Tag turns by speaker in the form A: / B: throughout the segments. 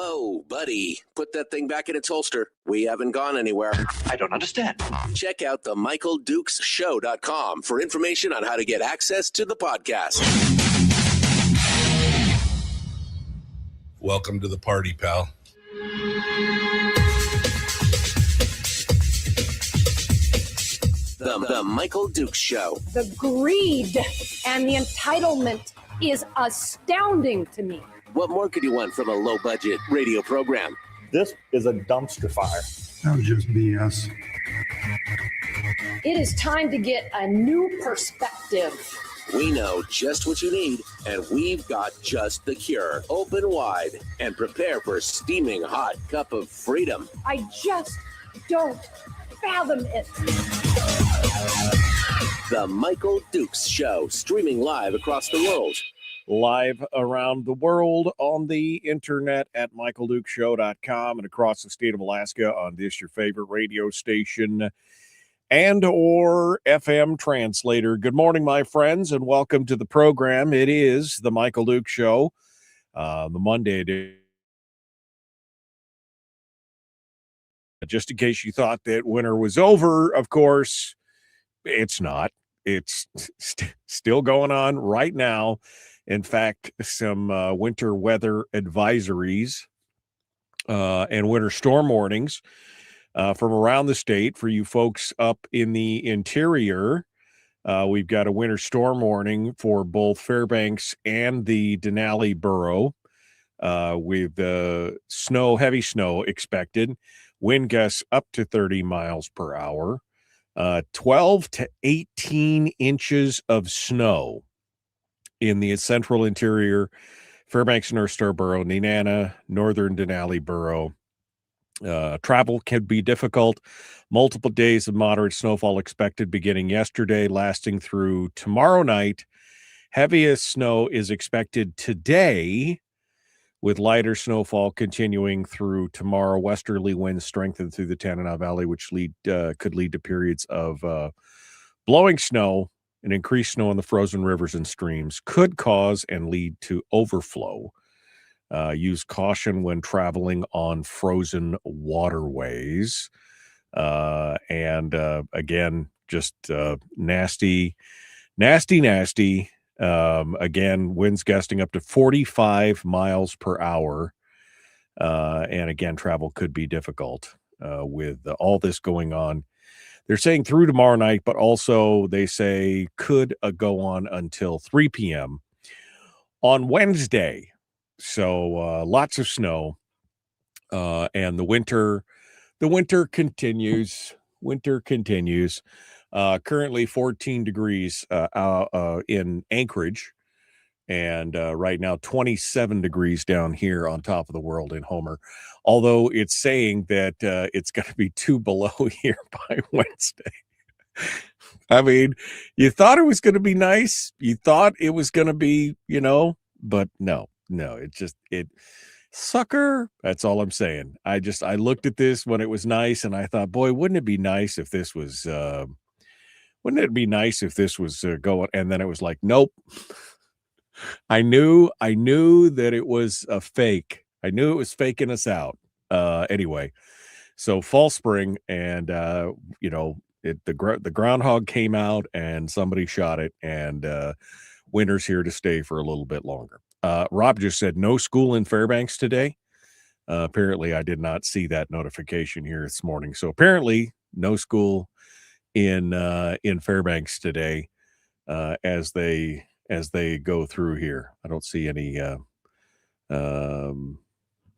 A: Whoa, buddy. Put that thing back in its holster. We haven't gone anywhere.
B: I don't understand.
A: Check out the MichaelDukesShow.com for information on how to get access to the podcast.
C: Welcome to the party, pal.
A: The Michael Dukes Show.
D: The greed and the entitlement is astounding to me.
A: What more could you want from a low-budget radio program?
E: This is a dumpster fire.
F: That was just BS.
D: It is time to get a new perspective.
A: We know just what you need, and we've got just the cure. Open wide and prepare for a steaming hot cup of freedom.
D: I just don't fathom it.
A: The Michael Dukes Show, streaming live across the world.
G: Live around the world on the internet at MichaelDukesShow.com and across the state of Alaska on this, your favorite radio station and or FM translator. Good morning, my friends, and welcome to the program. It is the Michael Dukes Show, the Monday edition. Just in case you thought that winter was over, of course, it's not. It's still going on right now. In fact, some winter weather advisories and winter storm warnings from around the state for you folks up in the interior. We've got a winter storm warning for both Fairbanks and the Denali borough with heavy snow expected. Wind gusts up to 30 miles per hour, 12 to 18 inches of snow in the central interior, Fairbanks and North Star Borough, Nenana, northern Denali Borough. Travel can be difficult. Multiple days of moderate snowfall expected beginning yesterday, lasting through tomorrow night. Heaviest snow is expected today, with lighter snowfall continuing through tomorrow. Westerly winds strengthen through the Tanana Valley, which could lead to periods of blowing snow. And increased snow in the frozen rivers and streams could cause and lead to overflow. Use caution when traveling on frozen waterways. Again, just nasty. Again, winds gusting up to 45 miles per hour. And again, travel could be difficult with all this going on. They're saying through tomorrow night, but also they say could go on until 3 p.m. on Wednesday. So lots of snow, and the winter continues. Currently 14 degrees in Anchorage, and right now 27 degrees down here on top of the world in Homer. Although it's saying that it's going to be 2 below here by Wednesday. I mean, you thought it was going to be nice. You thought it was going to be, but no, it sucker. That's all I'm saying. I looked at this when it was nice and I thought, boy, wouldn't it be nice if this was, going? And then it was like, nope. I knew that it was a fake. I knew it was faking us out. Anyway, so fall, spring, and the groundhog came out and somebody shot it, and winter's here to stay for a little bit longer. Rob just said no school in Fairbanks today. Apparently, I did not see that notification here this morning. So apparently, no school in Fairbanks today as they go through here. I don't see any.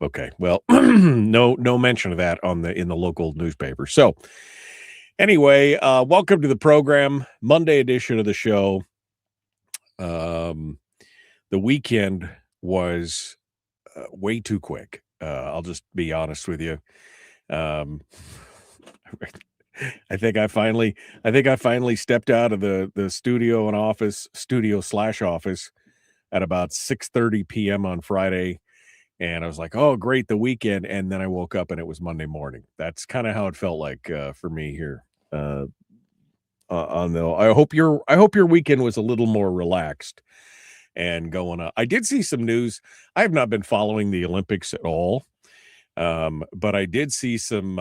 G: Okay, well, no mention of that in the local newspaper. So anyway, welcome to the program, Monday edition of the show. The weekend was way too quick. I'll just be honest with you. I think I finally stepped out of the studio and office at about 6:30 p.m. on Friday. And I was like, oh, great, the weekend. And then I woke up and it was Monday morning. That's kind of how it felt like for me here. I hope your weekend was a little more relaxed and going on. I did see some news. I have not been following the Olympics at all. But I did see some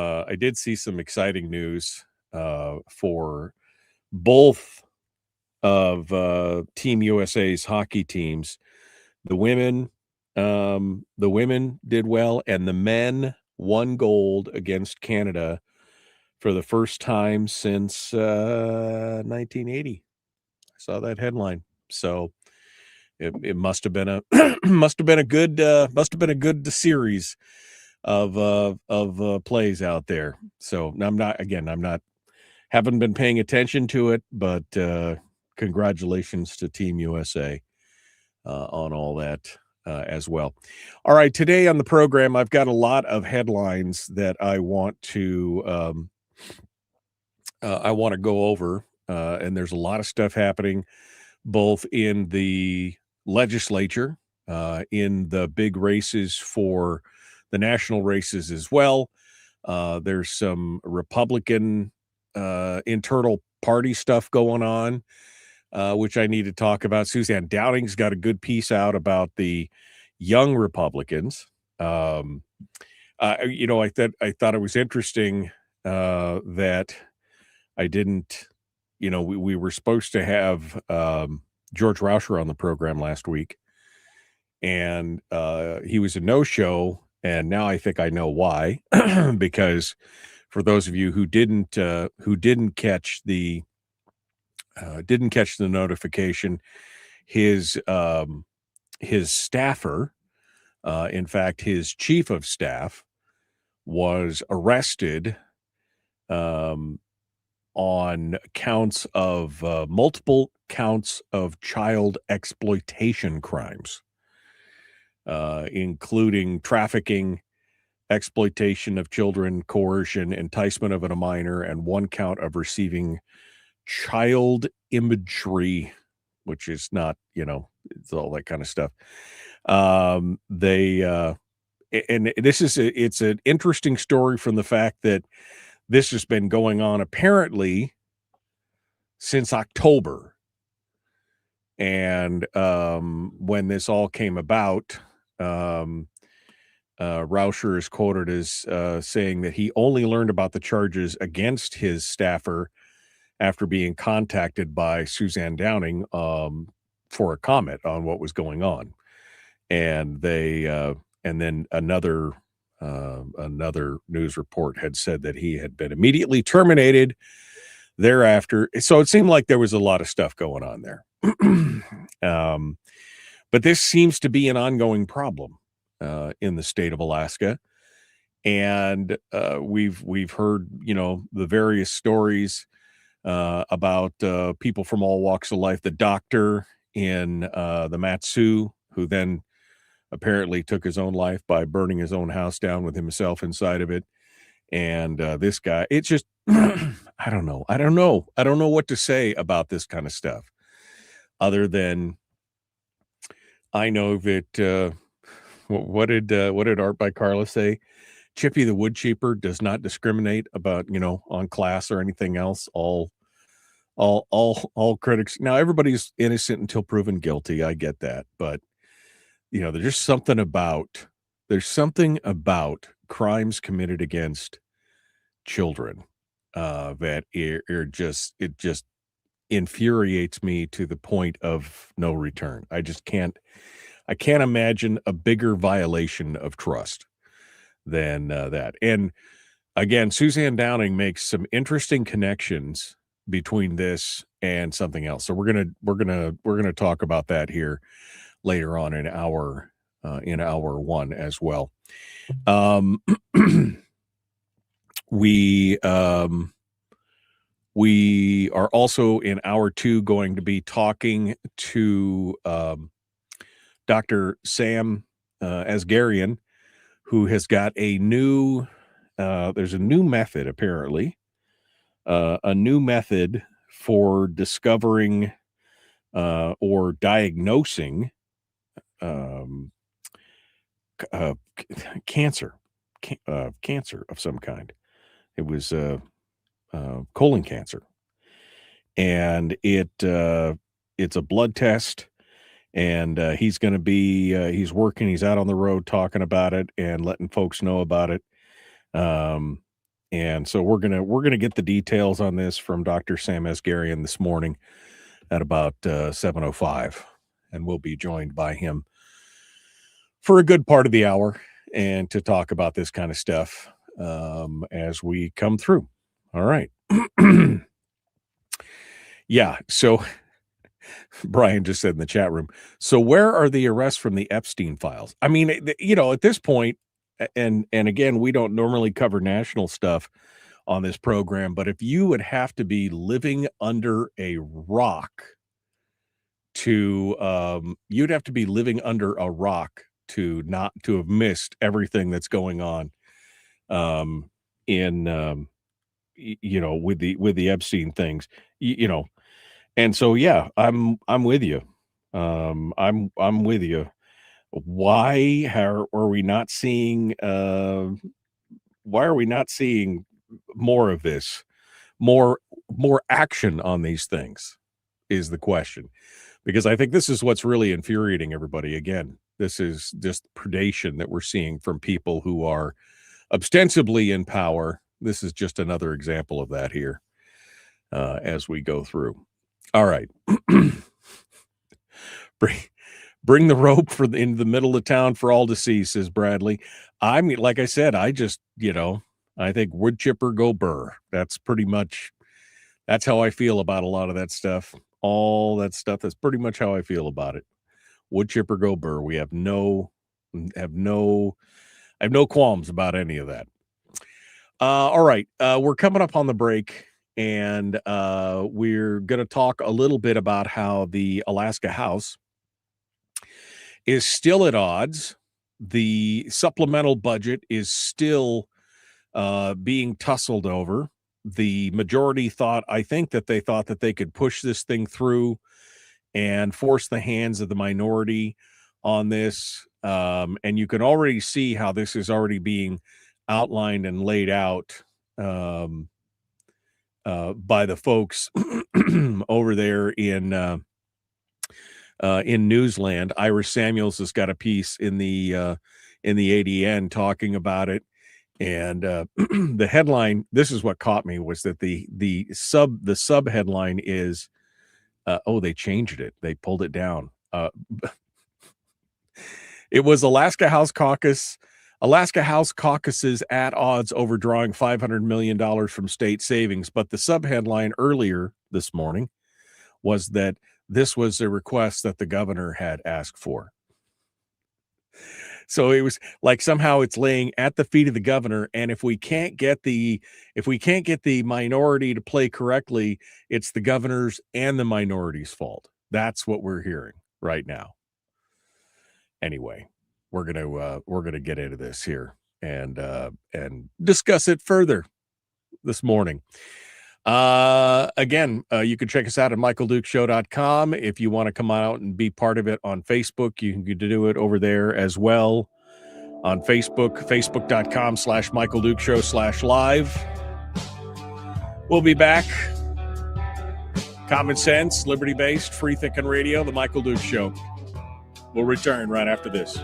G: exciting news for both of Team USA's hockey teams. The women did well, and the men won gold against Canada for the first time since 1980. I saw that headline. So it must have been a must have been a good series of plays out there. So I'm not haven't been paying attention to it, but congratulations to Team USA on all that as well. All right, today on the program, I've got a lot of headlines that I want to go over, and there's a lot of stuff happening both in the legislature, in the big races for the national races as well. There's some Republican internal party stuff going on, which I need to talk about. Suzanne Downing's got a good piece out about the young Republicans. I thought it was interesting that I didn't. We were supposed to have George Rauscher on the program last week, and he was a no-show. And now I think I know why, because for those of you who didn't catch the notification, his staffer, in fact, his chief of staff, was arrested on counts of multiple counts of child exploitation crimes, including trafficking, exploitation of children, coercion, enticement of a minor, and one count of receiving child imagery, which is not, it's all that kind of stuff. And it's an interesting story from the fact that this has been going on apparently since October. And when this all came about, Rauscher is quoted as saying that he only learned about the charges against his staffer after being contacted by Suzanne Downing for a comment on what was going on. And and then another news report had said that he had been immediately terminated thereafter. So it seemed like there was a lot of stuff going on there. But this seems to be an ongoing problem in the state of Alaska. And we've heard, the various stories about people from all walks of life. The doctor in the Matsu, who then apparently took his own life by burning his own house down with himself inside of it. And this guy, it's just, I don't know what to say about this kind of stuff, other than I know that what did Art by Carla say? Chippy the wood chipper does not discriminate about, on class or anything else. All critics. Now everybody's innocent until proven guilty. I get that, but there's something about crimes committed against children that it just infuriates me to the point of no return. I can't imagine a bigger violation of trust than that. And again, Suzanne Downing makes some interesting connections between this and something else. So we're gonna talk about that here later on in hour one as well. We are also in hour two going to be talking to Dr. Sam Asgarian, who has got a new there's a new method, apparently, a new method for discovering or diagnosing cancer of some kind. It was colon cancer, and it's a blood test, and he's going to be he's working. He's out on the road talking about it and letting folks know about it. And so we're gonna get the details on this from Dr. Sam Asgarian this morning at about 7:05, and we'll be joined by him for a good part of the hour and to talk about this kind of stuff as we come through. All right. Yeah. So Brian just said in the chat room, so where are the arrests from the Epstein files? I mean, at this point, and again, we don't normally cover national stuff on this program, but if you would have to be living under a rock you'd have to be living under a rock not to have missed everything that's going on with the Epstein things, and so yeah, I'm with you. I'm with you. Why are we not seeing more of this, more action on these things is the question, because I think this is what's really infuriating everybody. Again, this is just predation that we're seeing from people who are ostensibly in power. This is just another example of that here as we go through. All right. Bring the rope into the middle of town for all to see, says Bradley. I mean, like I said, I just, I think wood chipper go burr. That's how I feel about a lot of that stuff. All that stuff, that's pretty much how I feel about it. Wood chipper go burr. We have no qualms about any of that. All right. We're coming up on the break, and we're going to talk a little bit about how the Alaska House is still at odds. The supplemental budget is still being tussled over. The majority thought that they could push this thing through and force the hands of the minority on this. And you can already see how this is already being outlined and laid out by the folks over there in Newsland. Ira Samuels has got a piece in the ADN talking about it. And the headline, this is what caught me, was that the sub headline is, they changed it. They pulled it down. It was Alaska House caucuses at odds over drawing $500 million from state savings. But the sub headline earlier this morning was that this was a request that the governor had asked for. So it was like somehow it's laying at the feet of the governor, and if we can't get the minority to play correctly, it's the governor's and the minority's fault. That's what we're hearing right now. Anyway, we're gonna get into this here and discuss it further this morning. Again, you can check us out at michaeldukeshow.com. If you want to come out and be part of it on Facebook, you can do it over there as well on Facebook, facebook.com/michaeldukeshow/live. We'll be back. Common sense, liberty-based, free-thinking radio, The Michael Dukes Show. We'll return right after this.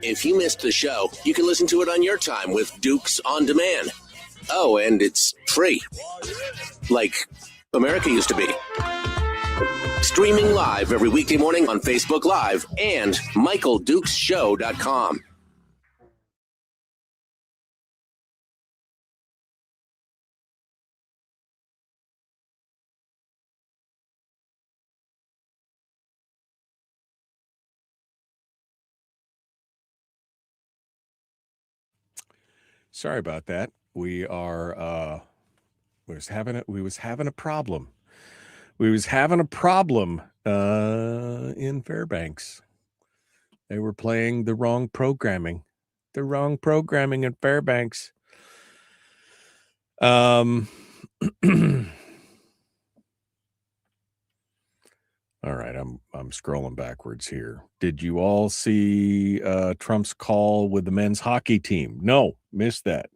A: If you missed the show, you can listen to it on your time with Dukes On Demand. Oh, and it's free. Like America used to be. Streaming live every weekday morning on Facebook Live and MichaelDukesShow.com.
G: Sorry about that. We was having a problem. We was having a problem in Fairbanks. They were playing the wrong programming in Fairbanks. All right, I'm scrolling backwards here. Did you all see Trump's call with the men's hockey team? No, missed that.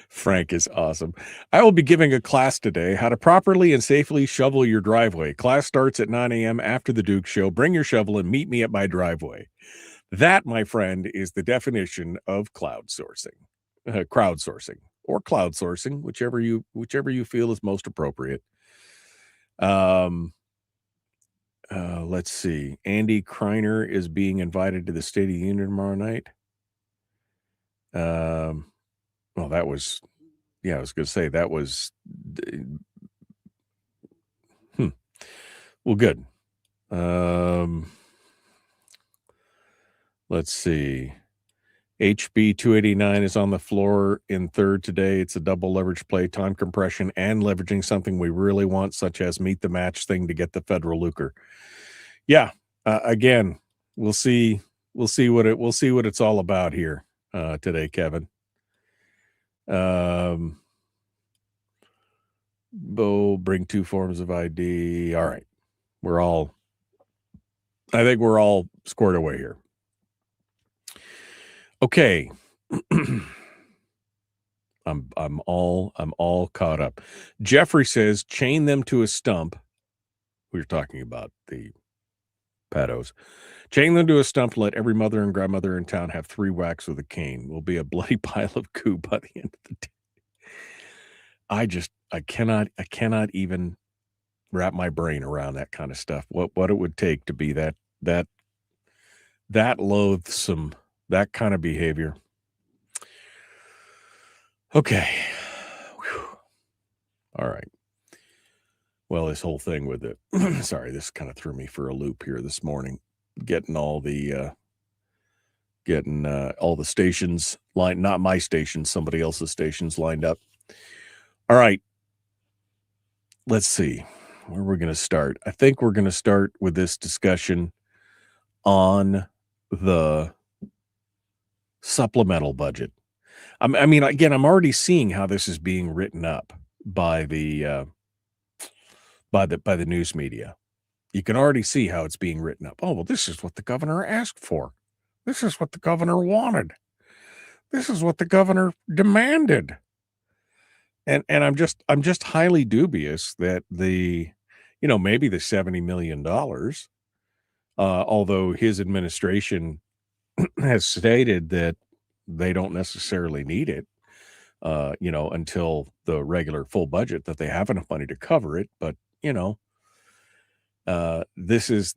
G: Frank is awesome. I will be giving a class today, how to properly and safely shovel your driveway. Class starts at 9 a.m. after the Duke show. Bring your shovel and meet me at my driveway. That, my friend, is the definition of crowdsourcing, or cloud sourcing, whichever you feel is most appropriate. Let's see. Andy Kreiner is being invited to the State of the Union tomorrow night. Well, that was, I was going to say that was, well, good. Let's see. HB 289 is on the floor in third today. It's a double leverage play, time compression, and leveraging something we really want, such as meet the match thing to get the federal lucre. Yeah. Again, we'll see what it's all about here today, Kevin. Bo, bring 2 forms of ID. All right. I think we're all squared away here. Okay. I'm all caught up. Jeffrey says, chain them to a stump. We were talking about the pedos. Chain them to a stump. Let every mother and grandmother in town have 3 whacks with a cane. Will be a bloody pile of goo by the end of the day. I cannot even wrap my brain around that kind of stuff. What it would take to be that loathsome, that kind of behavior. Okay. Whew. All right. Well, this whole thing with it, sorry, this kind of threw me for a loop here this morning, getting all the stations lined, not my station, somebody else's stations lined up. All right. Let's see where we're going to start. I think we're going to start with this discussion on the supplemental budget. I mean, again, I'm already seeing how this is being written up by the news media. You can already see how it's being written up. Oh, well, this is what the governor asked for. This is what the governor wanted. This is what the governor demanded. And I'm just highly dubious that maybe the $70 million, although his administration has stated that they don't necessarily need it, until the regular full budget, that they have enough money to cover it. But, this is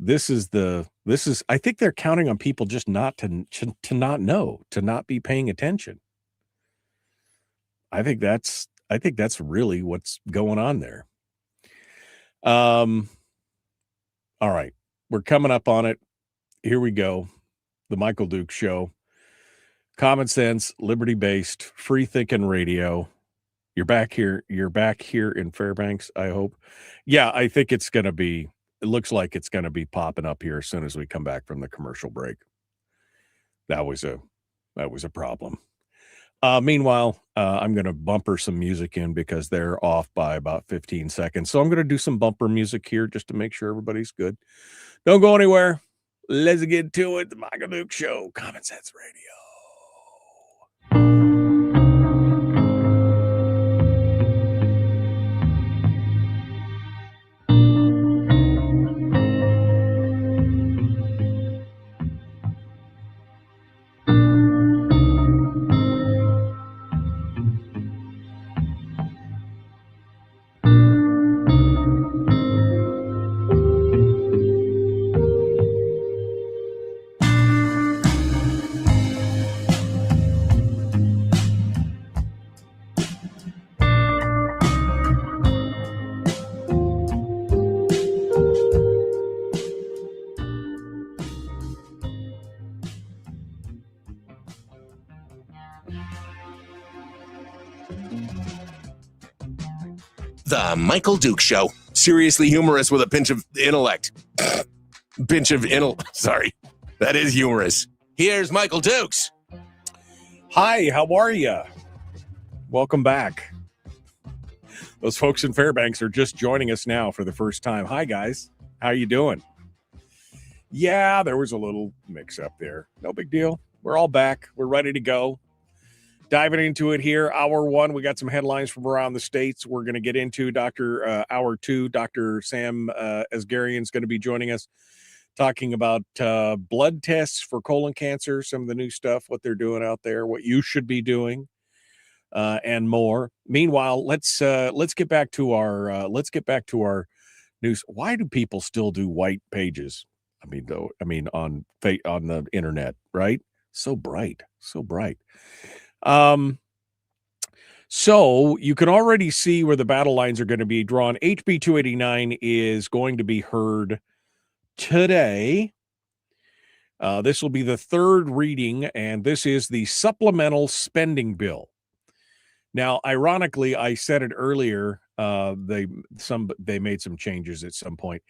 G: I think they're counting on people just not to not know, to not be paying attention. I think that's really what's going on there. All right. We're coming up on it. Here we go. The Michael Duke Show. Common sense, liberty-based, free-thinking radio. You're back here in Fairbanks, I hope. Yeah, I think it looks like it's going to be popping up here as soon as we come back from the commercial break. That was a problem. Meanwhile, I'm going to bumper some music in because they're off by about 15 seconds. So I'm going to do some bumper music here just to make sure everybody's good. Don't go anywhere. Let's get to it. The Michael Duke Show, Common Sense Radio.
A: The Michael Duke Show. Seriously humorous with a pinch of intellect. pinch of sorry, that is humorous. Here's Michael Dukes.
G: Hi, how are you? Welcome back. Those folks in Fairbanks are just joining us now for the first time. Hi, guys. How you doing? Yeah, there was a little mix-up there. No big deal. We're all back. We're ready to go. Diving into it here. Hour one, we got some headlines from around the states. We're going to get into hour two. Dr. Sam Asgarian is going to be joining us, talking about blood tests for colon cancer, some of the new stuff, what they're doing out there, what you should be doing, and more. Meanwhile, let's get back to our news. Why do people still do white pages? On the internet, right? So bright. So you can already see where the battle lines are going to be drawn. HB 289 is going to be heard today. This will be the third reading, and this is the supplemental spending bill. Now, ironically, I said it earlier. They made some changes at some point.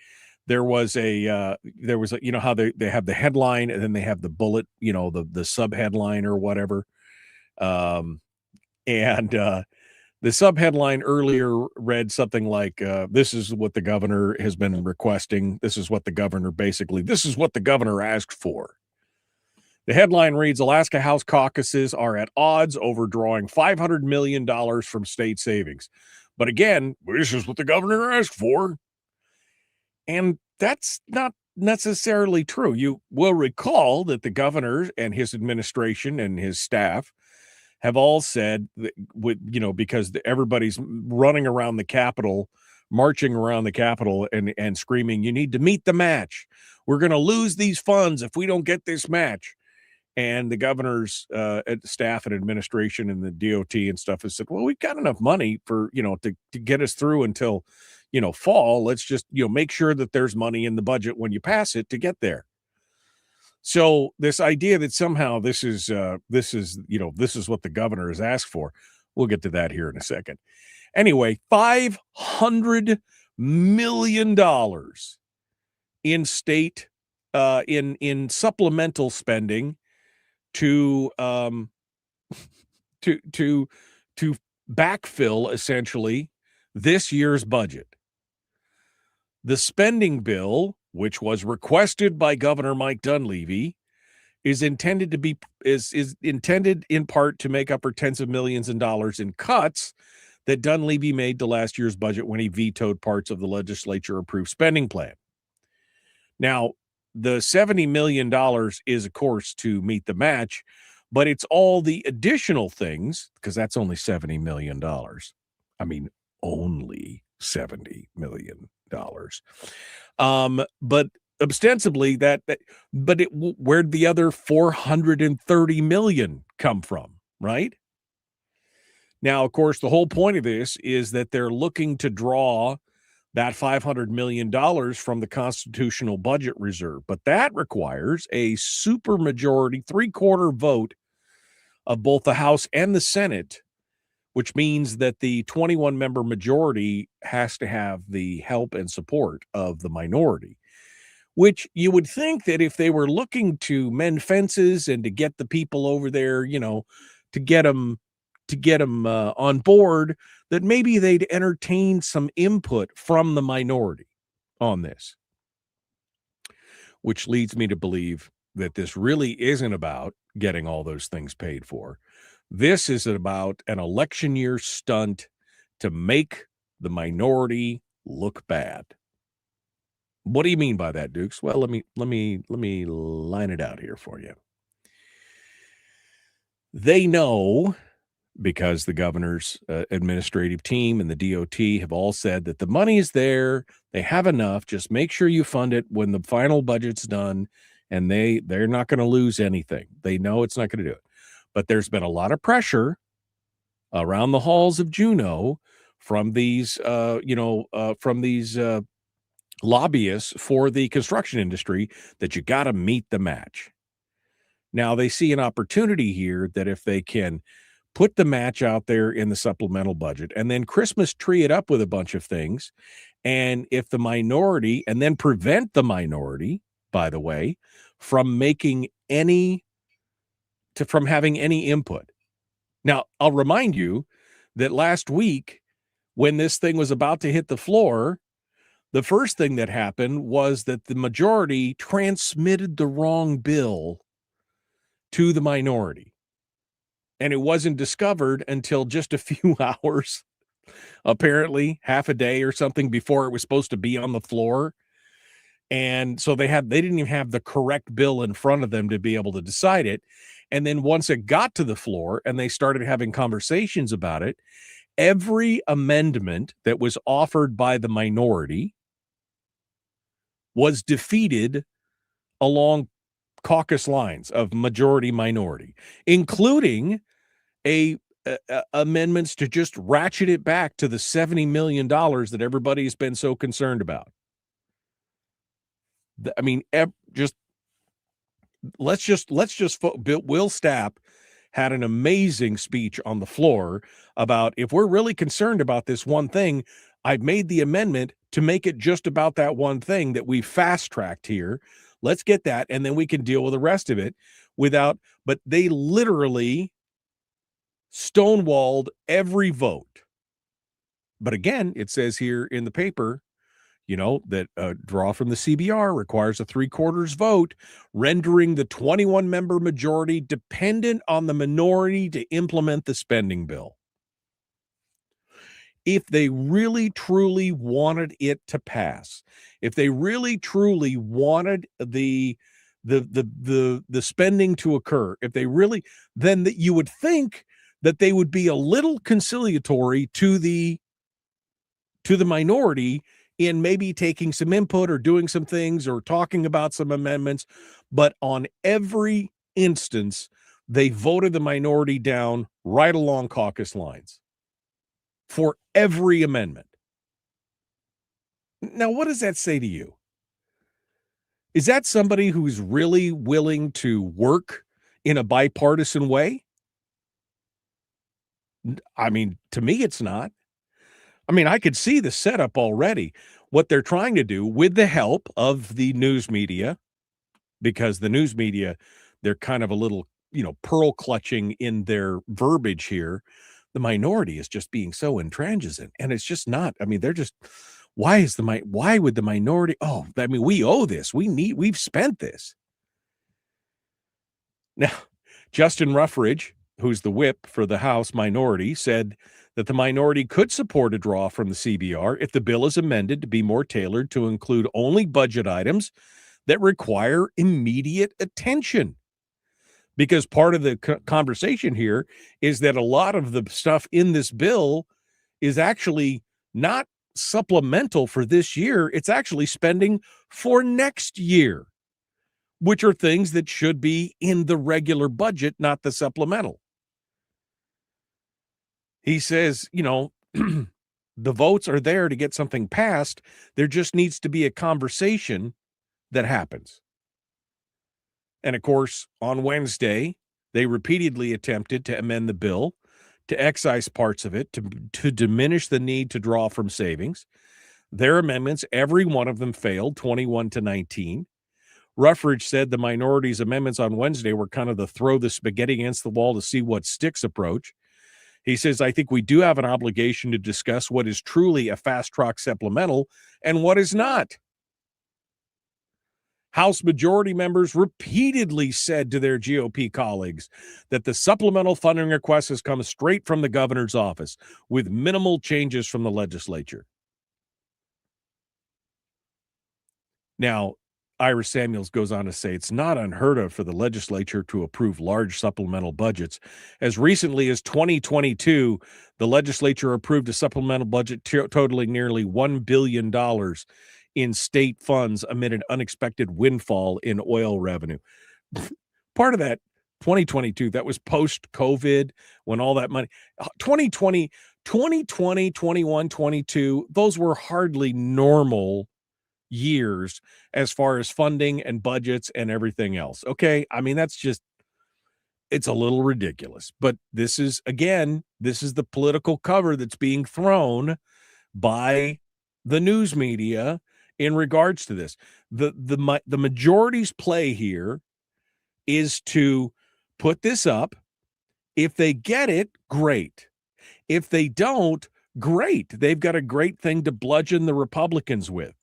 G: There was how they have the headline and then they have the bullet, the sub headline or whatever. The sub-headline earlier read something like, this is what the governor has been requesting. This is what the governor asked for. The headline reads, Alaska House caucuses are at odds over drawing $500 million from state savings. But again, this is what the governor asked for. And that's not necessarily true. You will recall that the governor and his administration and his staff have all said that, because everybody's running around the Capitol, marching around the Capitol and screaming, you need to meet the match. We're going to lose these funds if we don't get this match. And the governor's staff and administration and the DOT and stuff has said, well, we've got enough money for, to get us through until, fall. Let's just, make sure that there's money in the budget when you pass it to get there. So this idea that somehow this is what the governor has asked for, we'll get to that here in a second. Anyway, $500 million in state in supplemental spending to backfill essentially this year's budget. The spending bill, which was requested by Governor Mike Dunleavy, is intended in part to make up for tens of millions of dollars in cuts that Dunleavy made to last year's budget when he vetoed parts of the legislature approved spending plan. Now, the $70 million is, of course, to meet the match, but it's all the additional things, because that's only $70 million. Only $70 million. But ostensibly where'd the other $430 million come from, right? Now, of course, the whole point of this is that they're looking to draw that $500 million from the constitutional budget reserve, but that requires a supermajority, 3/4 vote of both the House and the Senate, which means that the 21-member majority has to have the help and support of the minority, which you would think that if they were looking to mend fences and to get the people over there, to get them on board, that maybe they'd entertain some input from the minority on this, which leads me to believe that this really isn't about getting all those things paid for. This is about an election year stunt to make the minority look bad. What do you mean by that, Dukes? Well, let me line it out here for you. They know, because the governor's administrative team and the DOT have all said that the money is there, they have enough, just make sure you fund it when the final budget's done, and they're not going to lose anything. They know it's not going to do it. But there's been a lot of pressure around the halls of Juneau from these lobbyists for the construction industry that you got to meet the match. Now, they see an opportunity here that if they can put the match out there in the supplemental budget and then Christmas tree it up with a bunch of things, and if the minority, and then prevent the minority by the way, from having any input. Now, I'll remind you that last week, when this thing was about to hit the floor, the first thing that happened was that the majority transmitted the wrong bill to the minority. And it wasn't discovered until just a few hours, apparently half a day or something before it was supposed to be on the floor. And so they didn't even have the correct bill in front of them to be able to decide it. And then once it got to the floor and they started having conversations about it, every amendment that was offered by the minority was defeated along caucus lines of majority minority, including amendments to just ratchet it back to the $70 million that everybody's been so concerned about. I mean, Will Stapp had an amazing speech on the floor about, if we're really concerned about this one thing, I've made the amendment to make it just about that one thing that we fast-tracked here. Let's get that, and then we can deal with the rest of it but they literally stonewalled every vote. But again, it says here in the paper, that a draw from the CBR requires a 3/4 vote, rendering the 21-member majority dependent on the minority to implement the spending bill. If they really, truly wanted it to pass, if they really, truly wanted the spending to occur, then that you would think that they would be a little conciliatory to the minority in maybe taking some input or doing some things or talking about some amendments. But on every instance, they voted the minority down right along caucus lines for every amendment. Now, what does that say to you? Is that somebody who's really willing to work in a bipartisan way? I mean, to me, it's not. I mean, I could see the setup already. What they're trying to do with the help of the news media, because the news media, they're kind of a little, pearl clutching in their verbiage here. The minority is just being so intransigent, and it's just not. I mean, they're just, why would the minority? Oh, I mean, we owe this. We've spent this. Now, Justin Ruffridge, who's the whip for the House minority, said that the minority could support a draw from the CBR if the bill is amended to be more tailored to include only budget items that require immediate attention. Because part of the conversation here is that a lot of the stuff in this bill is actually not supplemental for this year. It's actually spending for next year, which are things that should be in the regular budget, not the supplemental. He says, the votes are there to get something passed. There just needs to be a conversation that happens. And of course, on Wednesday, they repeatedly attempted to amend the bill to excise parts of it to diminish the need to draw from savings. Their amendments, every one of them failed, 21-19. Ruffridge said the minority's amendments on Wednesday were kind of the throw the spaghetti against the wall to see what sticks approach. He says, I think we do have an obligation to discuss what is truly a fast-track supplemental and what is not. House majority members repeatedly said to their GOP colleagues that the supplemental funding request has come straight from the governor's office with minimal changes from the legislature. Now, Ira Samuels goes on to say it's not unheard of for the legislature to approve large supplemental budgets. As recently as 2022, the legislature approved a supplemental budget totaling nearly $1 billion in state funds amid an unexpected windfall in oil revenue. Part of that 2022, that was post-COVID when all that money, 2020, 21, 22, those were hardly normal years as far as funding and budgets and everything else. Okay. I mean, it's a little ridiculous, but this is the political cover that's being thrown by the news media in regards to this. The majority's play here is to put this up. If they get it, great. If they don't, great. They've got a great thing to bludgeon the Republicans with,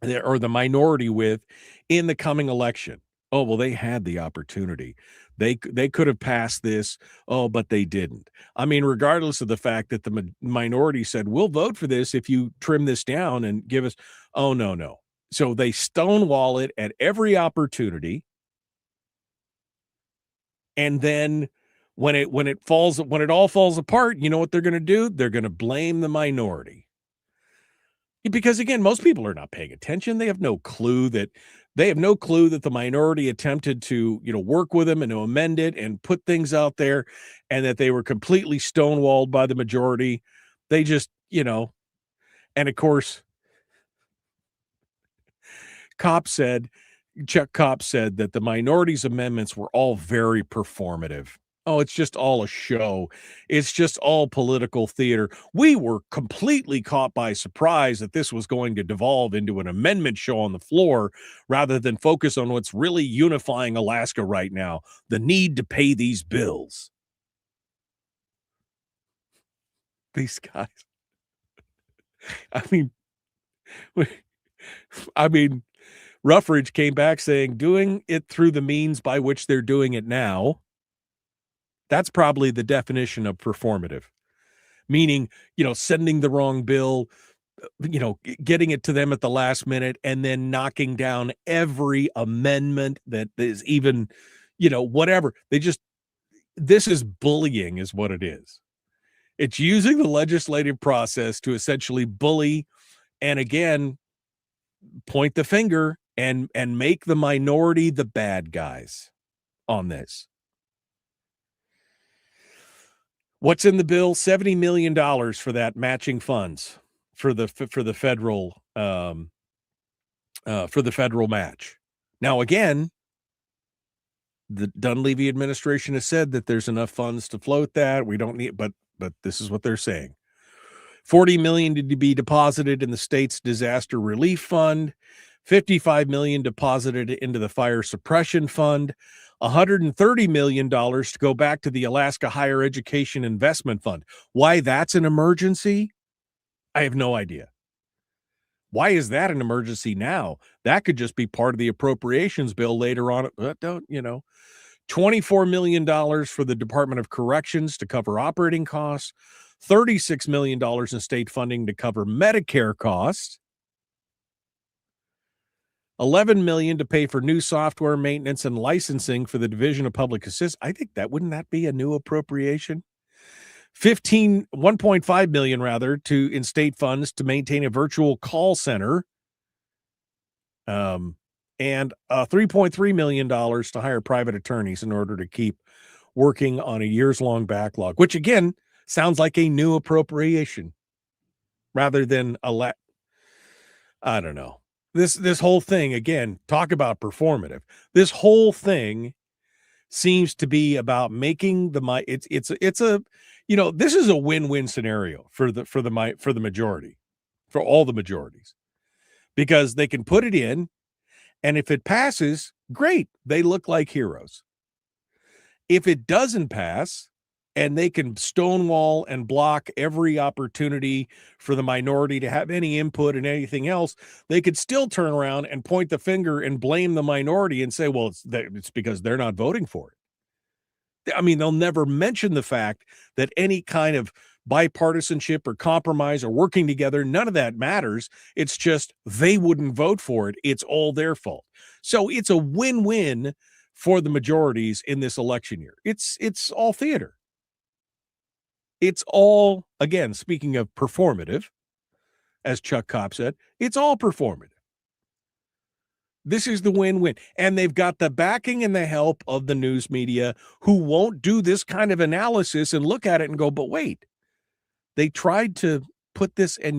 G: or the minority with, in the coming election. Oh, well, they had the opportunity. They could have passed this. Oh, but they didn't. I mean, regardless of the fact that the minority said, we'll vote for this if you trim this down and give us. Oh, no. So they stonewall it at every opportunity. And then when it all falls apart, you know what they're going to do? They're going to blame the minority. Because again, most people are not paying attention. They have no clue that the minority attempted to, work with them and to amend it and put things out there, and that they were completely stonewalled by the majority. They just, and of course, Chuck Kopp said that the minority's amendments were all very performative. Oh, it's just all a show. It's just all political theater. We were completely caught by surprise that this was going to devolve into an amendment show on the floor rather than focus on what's really unifying Alaska right now, the need to pay these bills. These guys. I mean, Ruffridge came back saying doing it through the means by which they're doing it now. That's probably the definition of performative, meaning, sending the wrong bill, getting it to them at the last minute, and then knocking down every amendment that is even, whatever. This is bullying is what it is. It's using the legislative process to essentially bully and, again, point the finger and make the minority the bad guys on this. What's in the bill? $70 million for that matching funds for the federal match. Now, again, the Dunleavy administration has said that there's enough funds to float that. We don't need, but this is what they're saying. $40 million to be deposited in the state's disaster relief fund, $55 million deposited into the fire suppression fund, $130 million to go back to the Alaska Higher Education Investment Fund. Why that's an emergency? I have no idea. Why is that an emergency now? That could just be part of the appropriations bill later on. $24 million for the Department of Corrections to cover operating costs, $36 million in state funding to cover Medicare costs, $11 million to pay for new software maintenance and licensing for the Division of Public Assistance. I think wouldn't that be a new appropriation? $1.5 million rather in state funds to maintain a virtual call center. And $3.3 million to hire private attorneys in order to keep working on a years-long backlog, which again sounds like a new appropriation rather than I don't know. This whole thing, again, talk about performative. This whole thing seems to be about making this is a win-win scenario for the majority, for all the majorities, because they can put it in, and if it passes, great, they look like heroes. If it doesn't pass, and they can stonewall and block every opportunity for the minority to have any input and anything else, they could still turn around and point the finger and blame the minority and say, well, it's because they're not voting for it. I mean, they'll never mention the fact that any kind of bipartisanship or compromise or working together, none of that matters. It's just they wouldn't vote for it. It's all their fault. So it's a win-win for the majorities in this election year. It's all theater. It's all, again, speaking of performative, as Chuck Kopp said, it's all performative. This is the win-win. And they've got the backing and the help of the news media who won't do this kind of analysis and look at it and go, but wait, they tried to put this at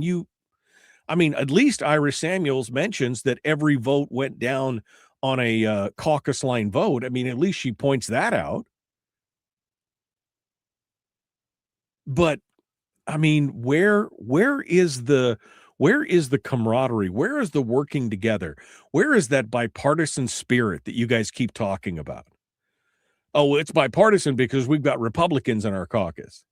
G: least Ira Samuels mentions that every vote went down on a caucus line vote. I mean, at least she points that out. But I mean, where is the Where is the camaraderie? Where is the working together? Where is that bipartisan spirit that you guys keep talking about? Oh, it's bipartisan because we've got Republicans in our caucus.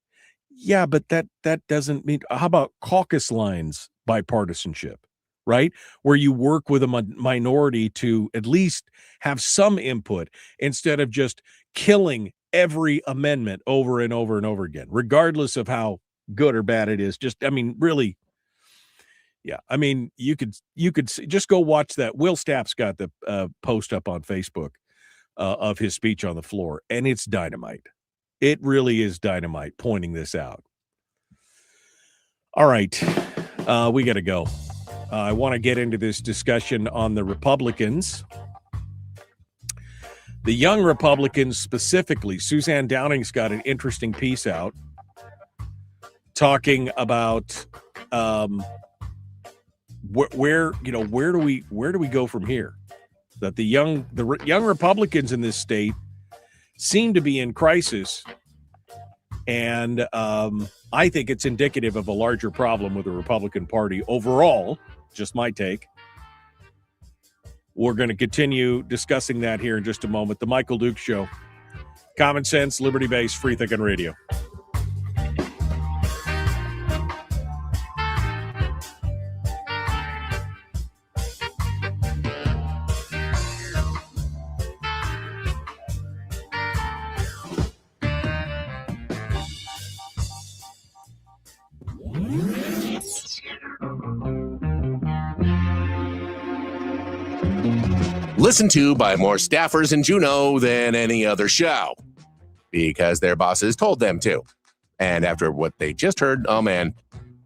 G: Yeah, but that doesn't mean, how about caucus lines bipartisanship, right? Where you work with a minority to at least have some input instead of just killing every amendment over and over and over again, regardless of how good or bad it is. Just, I mean, really, yeah. I mean, you could just go watch that. Will Stapp's got the post up on Facebook of his speech on the floor, and it's dynamite. It really is dynamite pointing this out. All right, we got to go. I want to get into this discussion on the Republicans. The young Republicans specifically. Suzanne Downing's got an interesting piece out talking about where do we go from here? That the young Republicans in this state seem to be in crisis, and I think it's indicative of a larger problem with the Republican Party overall. Just my take. We're going to continue discussing that here in just a moment. The Michael Dukes Show. Common sense, liberty-based, free-thinking radio.
A: Listened to by more staffers in Juneau than any other show because their bosses told them to. And after what they just heard, oh man,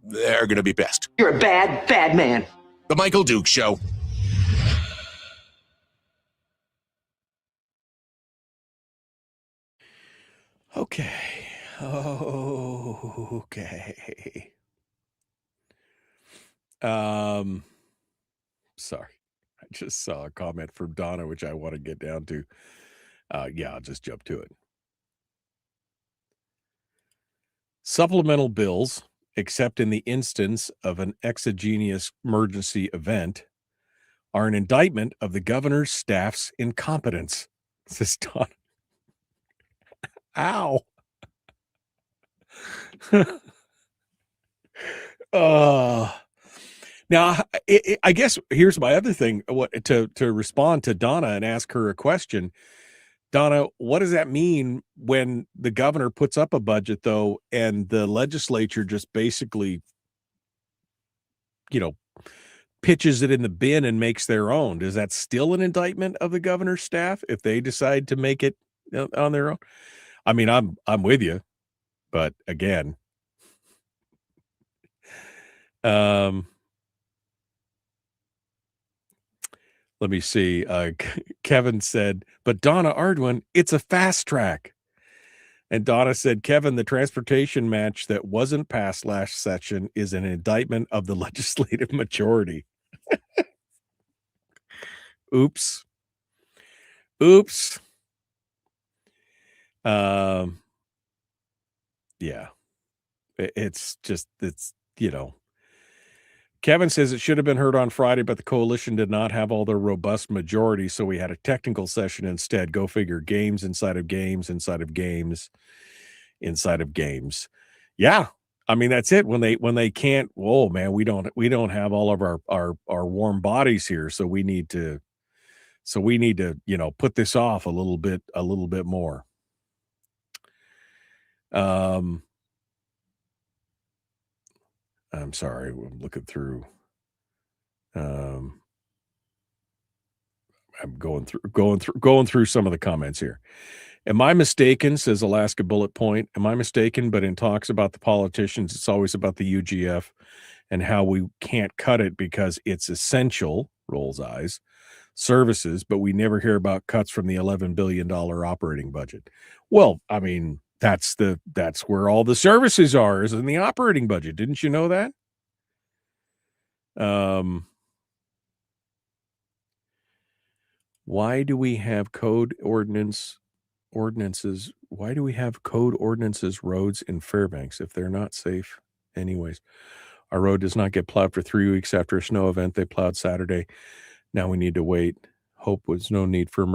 A: they're going to be pissed.
B: You're a bad, bad man.
A: The Michael Dukes Show.
G: Okay. Sorry. I just saw a comment from Donna, which I want to get down to. Yeah, I'll just jump to it. Supplemental bills, except in the instance of an exogenous emergency event, are an indictment of the governor's staff's incompetence, says Donna. Ow. Now, I guess here's my other thing. To respond to Donna and ask her a question. Donna, what does that mean when the governor puts up a budget, though, and the legislature just basically, pitches it in the bin and makes their own? Is that still an indictment of the governor's staff if they decide to make it on their own? I mean, I'm with you, but again, let me see. Kevin said, but Donna Ardwin, it's a fast track. And Donna said, Kevin, the transportation match that wasn't passed last session is an indictment of the legislative majority. Oops. Yeah. It's Kevin says it should have been heard on Friday, but the coalition did not have all their robust majority, so we had a technical session instead. Go figure. Games inside of games inside of games inside of games. Yeah, I mean that's it. When they can't. Oh man, we don't have all of our warm bodies here, so we need to put this off a little bit more. I'm sorry, I'm looking through. I'm going through some of the comments here. Am I mistaken, says Alaska Bullet Point? Am I mistaken? But in talks about the politicians, it's always about the UGF and how we can't cut it because it's essential, rolls eyes, services, but we never hear about cuts from the $11 billion operating budget. Well, I mean, that's where all the services are, is in the operating budget. Didn't you know that? Why do we have code ordinances? Why do we have code ordinances roads in Fairbanks if they're not safe anyways? Our road does not get plowed for 3 weeks after a snow event. They plowed Saturday. Now we need to wait. Hope was no need for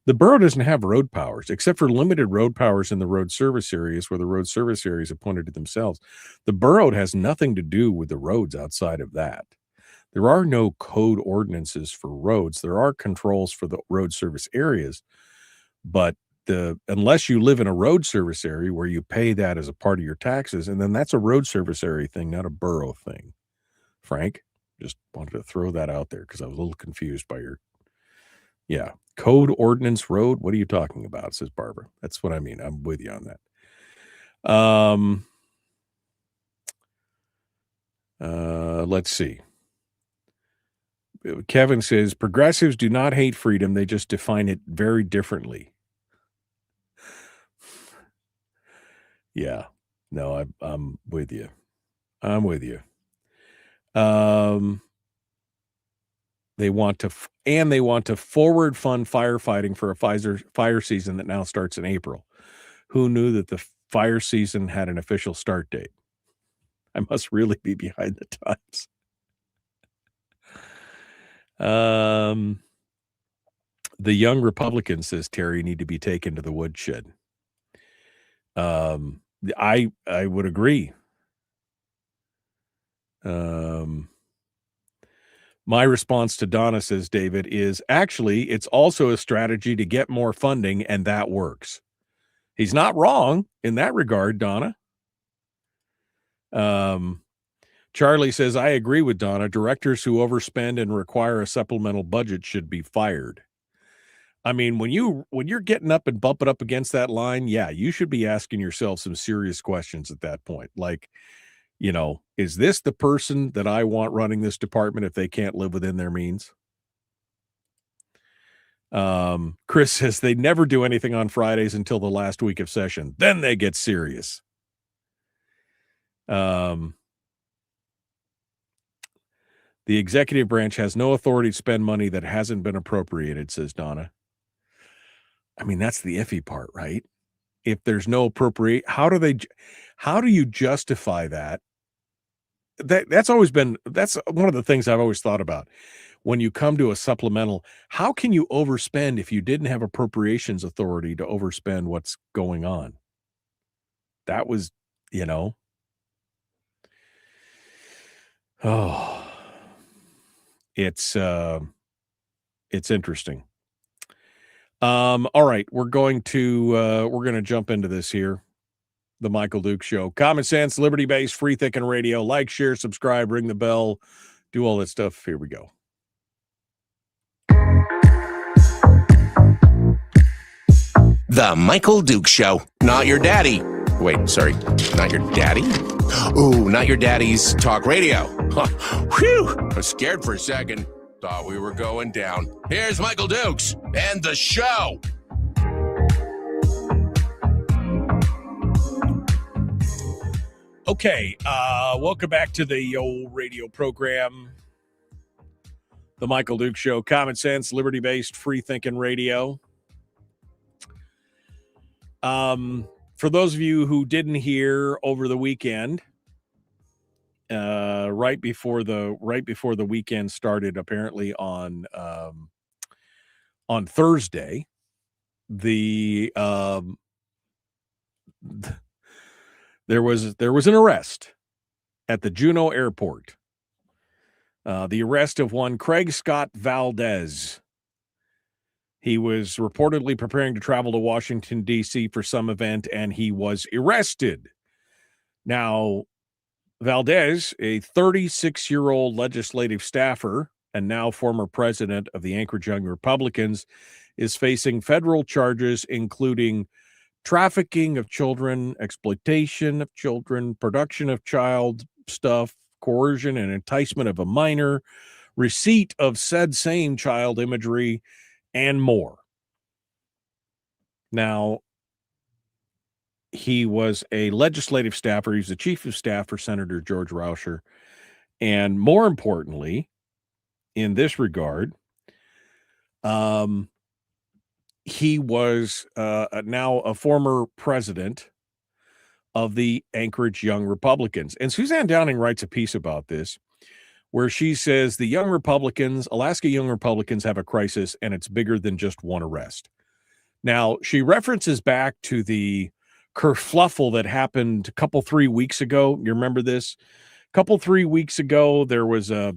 G: the borough doesn't have road powers, except for limited road powers in the road service areas where the road service areas appointed to themselves. The borough has nothing to do with the roads outside of that. There are no code ordinances for roads. There are controls for the road service areas, but unless you live in a road service area where you pay that as a part of your taxes, and then that's a road service area thing, not a borough thing. Frank, just wanted to throw that out there because I was a little confused by your code ordinance road. What are you talking about? Says Barbara. That's what I mean. I'm with you on that. Let's see. Kevin says progressives do not hate freedom. They just define it very differently. Yeah. No, I'm with you. I'm with you. They want to forward fund firefighting for a fire season that now starts in April. Who knew that the fire season had an official start date? I must really be behind the times. The young Republicans, says Terry, need to be taken to the woodshed. I would agree. My response to Donna, says David, is actually it's also a strategy to get more funding, and that works. He's not wrong in that regard, Donna. Charlie says, I agree with Donna. Directors who overspend and require a supplemental budget should be fired. I mean, when you're getting up and bumping up against that line, yeah, you should be asking yourself some serious questions at that point. Like, is this the person that I want running this department if they can't live within their means? Chris says they never do anything on Fridays until the last week of session. Then they get serious. The executive branch has no authority to spend money that hasn't been appropriated, says Donna. I mean, that's the iffy part, right? If there's no appropriate, how do you justify that? That's one of the things I've always thought about. When you come to a supplemental, how can you overspend if you didn't have appropriations authority to overspend what's going on? That was, it's interesting. All right, we're going to jump into this here. The Michael Duke Show. Common sense, liberty-based, free thinking radio. Like, share, subscribe, ring the bell, do all that stuff. Here we go.
A: The Michael Duke Show. Not your daddy. Wait, sorry. Not your daddy? Ooh, not your daddy's talk radio. Whew. I was scared for a second. Thought we were going down. Here's Michael Dukes and the show.
G: Okay, welcome back to the old radio program, The Michael Duke Show. Common sense, liberty-based, free-thinking radio. For those of you who didn't hear over the weekend, right before the weekend started, apparently on Thursday, there was an arrest at the Juneau Airport. The arrest of one Craig Scott Valdez. He was reportedly preparing to travel to Washington, D.C. for some event, and he was arrested. Now, Valdez, a 36-year-old legislative staffer and now former president of the Anchorage Young Republicans, is facing federal charges including trafficking of children, exploitation of children, production of child stuff, coercion and enticement of a minor, receipt of said same child imagery, and more. Now, he was a legislative staffer. He's the chief of staff for Senator George Rauscher. And more importantly, in this regard, he was now a former president of the Anchorage Young Republicans. And Suzanne Downing writes a piece about this where she says the young Republicans, Alaska Young Republicans, have a crisis, and it's bigger than just one arrest. Now, she references back to the kerfluffle that happened a 3 weeks ago. You remember this? 3 weeks ago, there was a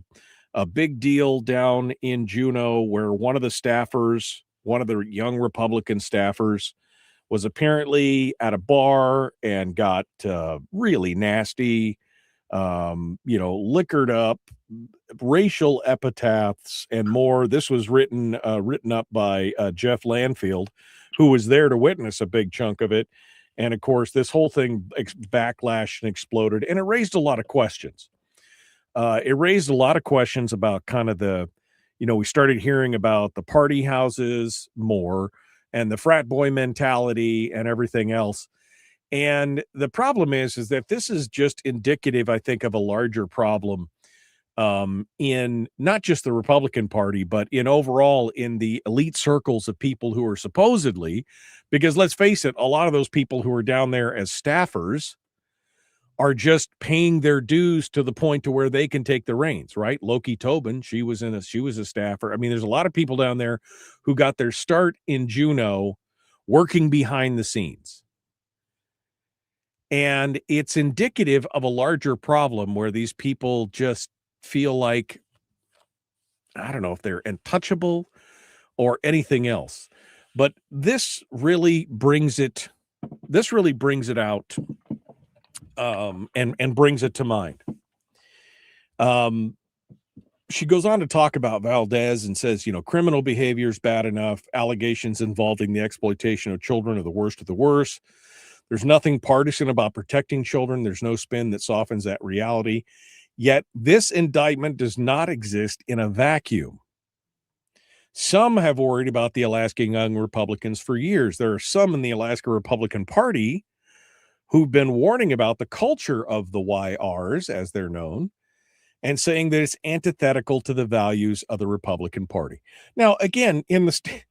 G: big deal down in Juneau where one of the young Republican staffers was apparently at a bar and got really nasty, liquored up, racial epithets and more. This was written up by Jeff Lanfield, who was there to witness a big chunk of it. And of course, this whole thing backlashed and exploded, and it raised a lot of questions. It raised a lot of questions about kind of we started hearing about the party houses more and the frat boy mentality and everything else. And the problem is that this is just indicative, I think, of a larger problem in not just the Republican Party, but in overall in the elite circles of people who are supposedly, because let's face it, a lot of those people who are down there as staffers are just paying their dues to the point to where they can take the reins, right? Loki Tobin, she was a staffer. I mean, there's a lot of people down there who got their start in Juneau working behind the scenes. And it's indicative of a larger problem where these people just feel like, I don't know if they're untouchable or anything else, but this really brings it out and brings it to mind. She goes on to talk about Valdez and says, criminal behavior is bad enough. Allegations involving the exploitation of children are the worst of the worst. There's nothing partisan about protecting children. There's no spin that softens that reality. Yet this indictment does not exist in a vacuum. Some have worried about the Alaska Young Republicans for years. There are some in the Alaska Republican Party who've been warning about the culture of the YRs, as they're known, and saying that it's antithetical to the values of the Republican Party. Now, again, in the state,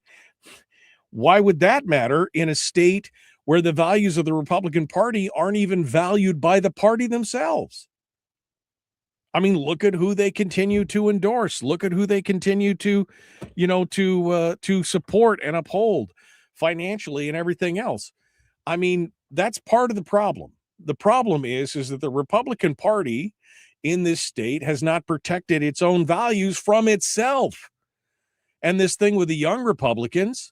G: why would that matter in a state where the values of the Republican Party aren't even valued by the party themselves? I mean, look at who they continue to endorse. Look at who they continue to support and uphold financially and everything else. I mean, that's part of the problem. The problem is that the Republican Party in this state has not protected its own values from itself. And this thing with the young Republicans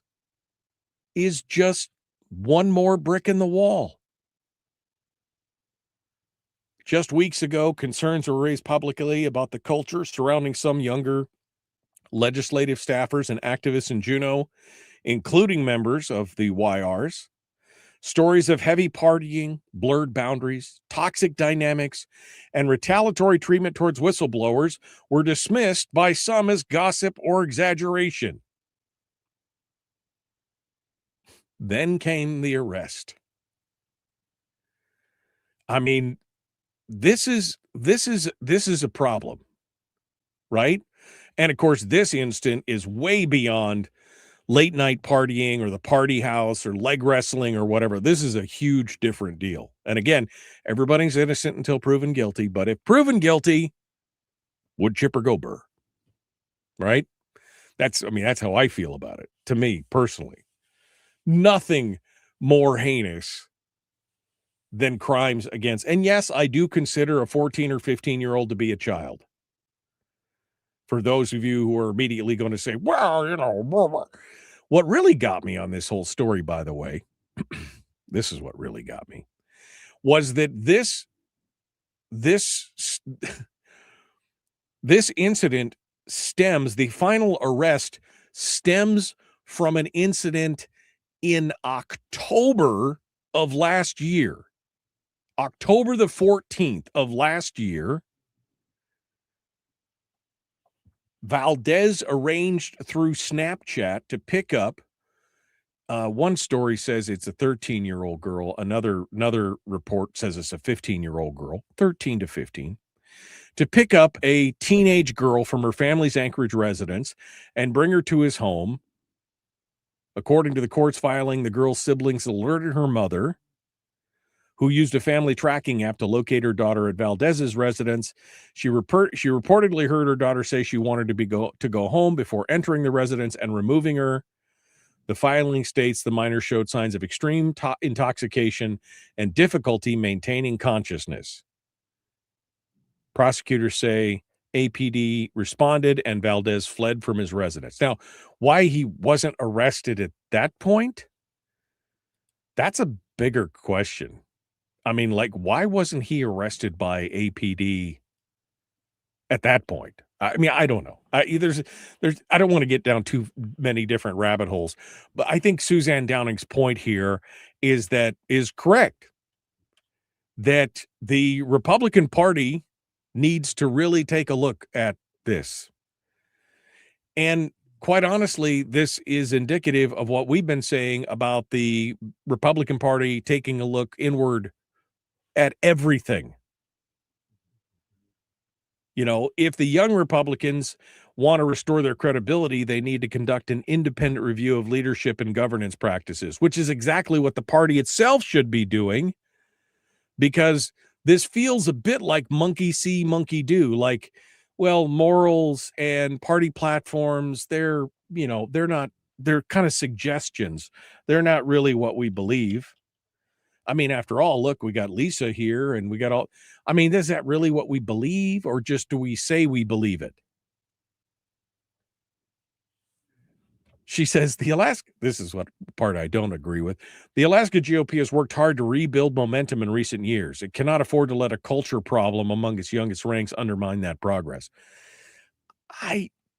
G: is just one more brick in the wall. Just weeks ago, concerns were raised publicly about the culture surrounding some younger legislative staffers and activists in Juneau, including members of the YRs. Stories of heavy partying, blurred boundaries, toxic dynamics, and retaliatory treatment towards whistleblowers were dismissed by some as gossip or exaggeration. Then came the arrest. I mean, this is a problem, right? And of course, this incident is way beyond late night partying or the party house or leg wrestling or whatever. This is a huge different deal. And again, everybody's innocent until proven guilty, but if proven guilty, would chipper go burr, right? That's how I feel about it. To me personally, nothing more heinous than crimes against. And yes, I do consider a 14 or 15-year-old to be a child. For those of you who are immediately going to say, well, blah, blah. What really got me on this whole story, by the way, this is what really got me, was that this incident the final arrest stems from an incident in October of last year. October the 14th of last year, Valdez arranged through Snapchat to pick up, one story says it's a 13-year-old girl. Another report says it's a 15-year-old girl, 13 to 15, to pick up a teenage girl from her family's Anchorage residence and bring her to his home. According to the court's filing, the girl's siblings alerted her mother, who used a family tracking app to locate her daughter at Valdez's residence. She reportedly heard her daughter say she wanted to go home before entering the residence and removing her. The filing states the minor showed signs of extreme intoxication and difficulty maintaining consciousness. Prosecutors say APD responded and Valdez fled from his residence. Now, why he wasn't arrested at that point? That's a bigger question. I mean, like, why wasn't he arrested by APD at that point? I mean, I don't know. I don't want to get down too many different rabbit holes, but I think Suzanne Downing's point here is correct, that the Republican Party needs to really take a look at this. And quite honestly, this is indicative of what we've been saying about the Republican Party taking a look inward at everything. You know, if the young Republicans want to restore their credibility, they need to conduct an independent review of leadership and governance practices, which is exactly what the party itself should be doing, because this feels a bit like monkey see, monkey do. Like, well, morals and party platforms, they're kind of suggestions. They're not really what we believe. I mean, after all, look, we got Lisa here and we got all, I mean, is that really what we believe, or just do we say we believe it? She says this is what part I don't agree with. The Alaska GOP has worked hard to rebuild momentum in recent years. It cannot afford to let a culture problem among its youngest ranks undermine that progress.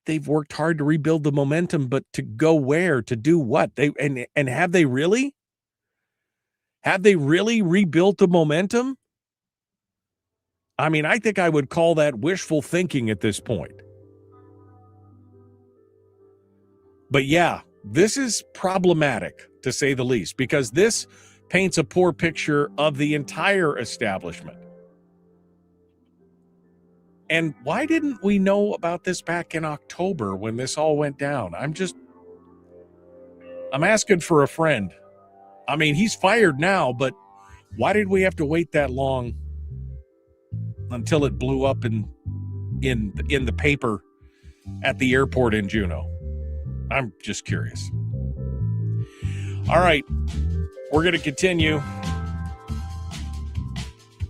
G: They've worked hard to rebuild the momentum, but to go where? To do what? And have they really? Have they really rebuilt the momentum? I mean, I think I would call that wishful thinking at this point. But yeah, this is problematic, to say the least, because this paints a poor picture of the entire establishment. And why didn't we know about this back in October when this all went down? I'm asking for a friend. I mean, he's fired now, but why did we have to wait that long until it blew up in the paper at the airport in Juneau? I'm just curious. All right, we're going to continue.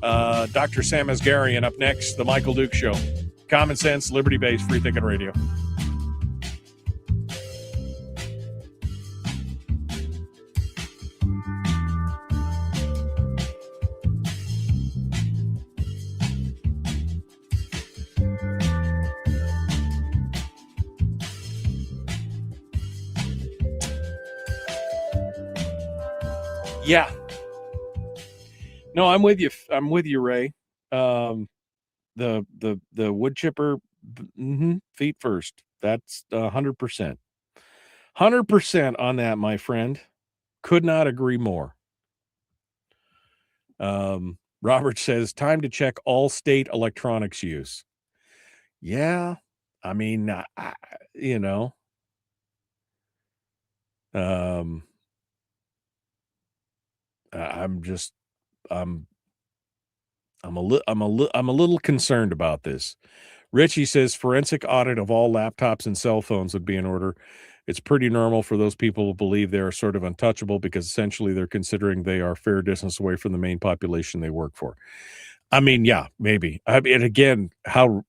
G: Dr. Sam Asgarian up next, The Michael Duke Show. Common sense, liberty-based, free thinking radio. Yeah. No, I'm with you. I'm with you, Ray. The wood chipper, feet first. That's 100%. 100% on that, my friend. Could not agree more. Robert says, time to check all state electronics use. Yeah. I mean, I'm a little concerned about this. Richie says forensic audit of all laptops and cell phones would be in order. It's pretty normal for those people to believe they are sort of untouchable because essentially they're considering they are fair distance away from the main population they work for. I mean, yeah, maybe. I mean, again, how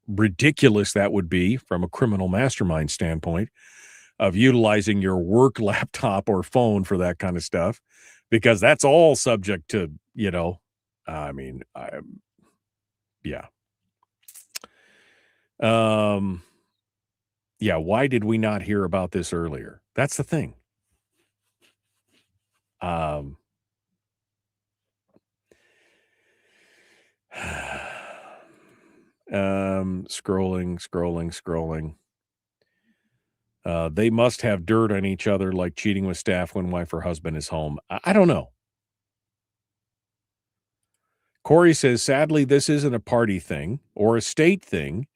G: ridiculous that would be from a criminal mastermind standpoint of utilizing your work laptop or phone for that kind of stuff, because that's all subject to, I mean, yeah. Yeah, why did we not hear about this earlier? That's the thing. Scrolling. They must have dirt on each other, like cheating with staff when wife or husband is home. I don't know. Corey says, sadly, this isn't a party thing or a state thing.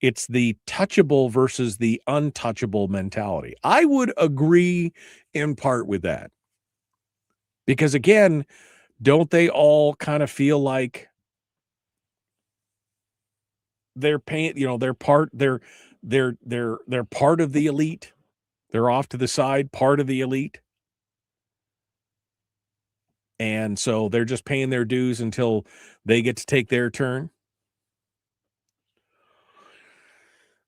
G: It's the touchable versus the untouchable mentality. I would agree in part with that. Because again, don't they all kind of feel like they're paying, they're part of the elite. They're off to the side, part of the elite. And so they're just paying their dues until they get to take their turn.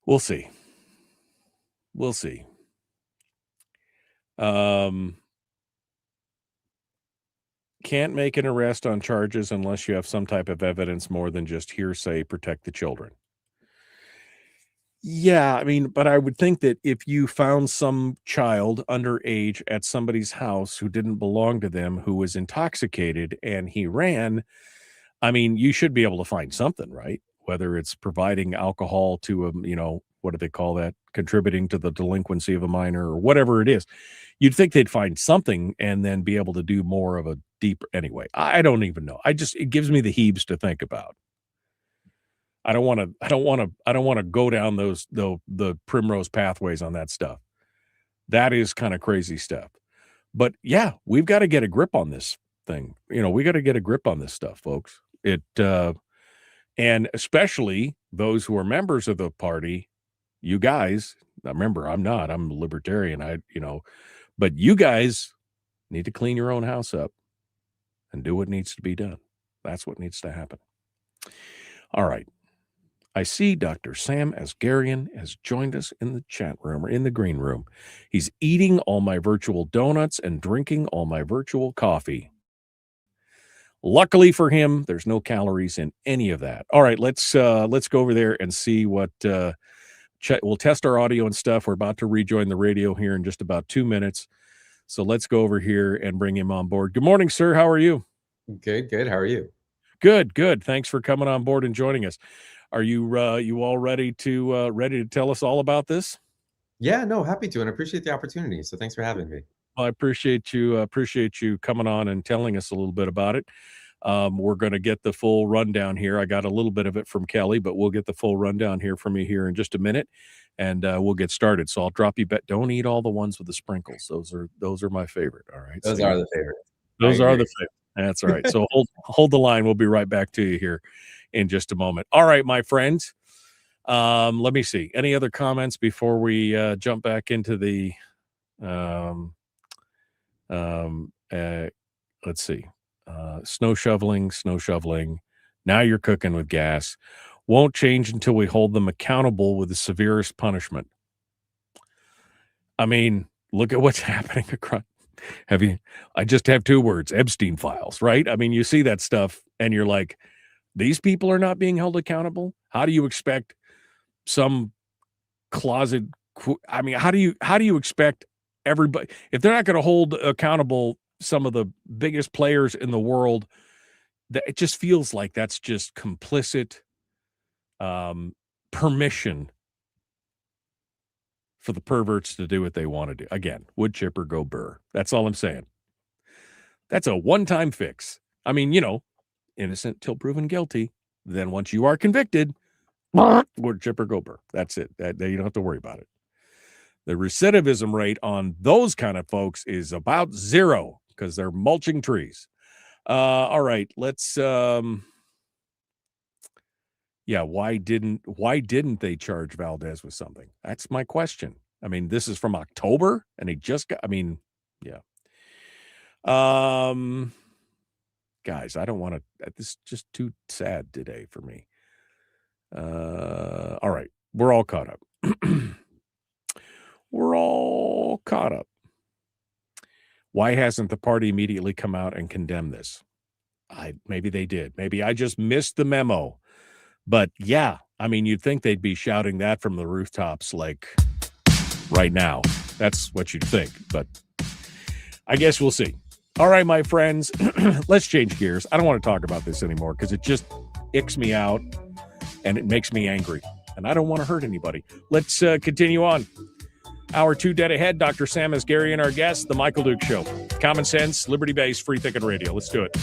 G: We'll see. Can't make an arrest on charges unless you have some type of evidence more than just hearsay, protect the children. Yeah, I mean, but I would think that if you found some child underage at somebody's house who didn't belong to them, who was intoxicated and he ran, I mean, you should be able to find something, right? Whether it's providing alcohol to what do they call that? Contributing to the delinquency of a minor or whatever it is. You'd think they'd find something and then be able to do more of a deeper. Anyway, I don't even know. It gives me the heebs to think about. I don't want to go down the primrose pathways on that stuff. That is kind of crazy stuff. But yeah, we've got to get a grip on this thing. We got to get a grip on this stuff, folks. And especially those who are members of the party, you guys, remember, I'm a libertarian. But you guys need to clean your own house up and do what needs to be done. That's what needs to happen. All right. I see Dr. Sam Asgarian has joined us in the chat room or in the green room. He's eating all my virtual donuts and drinking all my virtual coffee. Luckily for him, there's no calories in any of that. All right, let's go over there and see what we'll test our audio and stuff. We're about to rejoin the radio here in just about 2 minutes. So let's go over here and bring him on board. Good morning, sir. How are you?
B: Good. How are you?
G: Good. Thanks for coming on board and joining us. Are you all ready to tell us all about this?
B: Yeah, no, happy to, and I appreciate the opportunity. So thanks for having me.
G: Well, I appreciate you coming on and telling us a little bit about it. We're going to get the full rundown here. I got a little bit of it from Kelly, but we'll get the full rundown here from you here in just a minute, and we'll get started. So I'll drop you bet. Don't eat all the ones with the sprinkles. Those are my favorite. All right.
B: Those are the favorite.
G: Those are the favorite. That's all right. So hold the line. We'll be right back to you here in just a moment. All right, my friends. Let me see. Any other comments before we jump back into the let's see. Snow shoveling. Now you're cooking with gas. Won't change until we hold them accountable with the severest punishment. I mean, look at what's happening across. I just have 2 words, Epstein files, right? I mean, you see that stuff and you're like, these people are not being held accountable. How do you expect some closet? I mean, how do you expect everybody, if they're not going to hold accountable some of the biggest players in the world, that it just feels like that's just complicit permission for the perverts to do what they want to do. Again, wood chipper, go burr. That's all I'm saying. That's a one-time fix. I mean, innocent till proven guilty. Then once you are convicted, wood chipper, go burr. That's it. You don't have to worry about it. The recidivism rate on those kind of folks is about 0 because they're mulching trees. All right, let's why didn't they charge Valdez with something? That's my question. I mean, this is from October and he just got, yeah. Guys, I don't want to, this is just too sad today for me. All right, we're all caught up. We're all caught up. Why hasn't the party immediately come out and condemned this? Maybe they did. Maybe I just missed the memo. But yeah, I mean, you'd think they'd be shouting that from the rooftops like right now. That's what you'd think. But I guess we'll see. All right, my friends, let's change gears. I don't want to talk about this anymore because it just icks me out and it makes me angry. And I don't want to hurt anybody. Let's continue on. Hour 2 dead ahead. Dr. Sam Asgarian, our guest, The Michael Duke Show. Common sense, liberty-based, free thinking radio. Let's do it.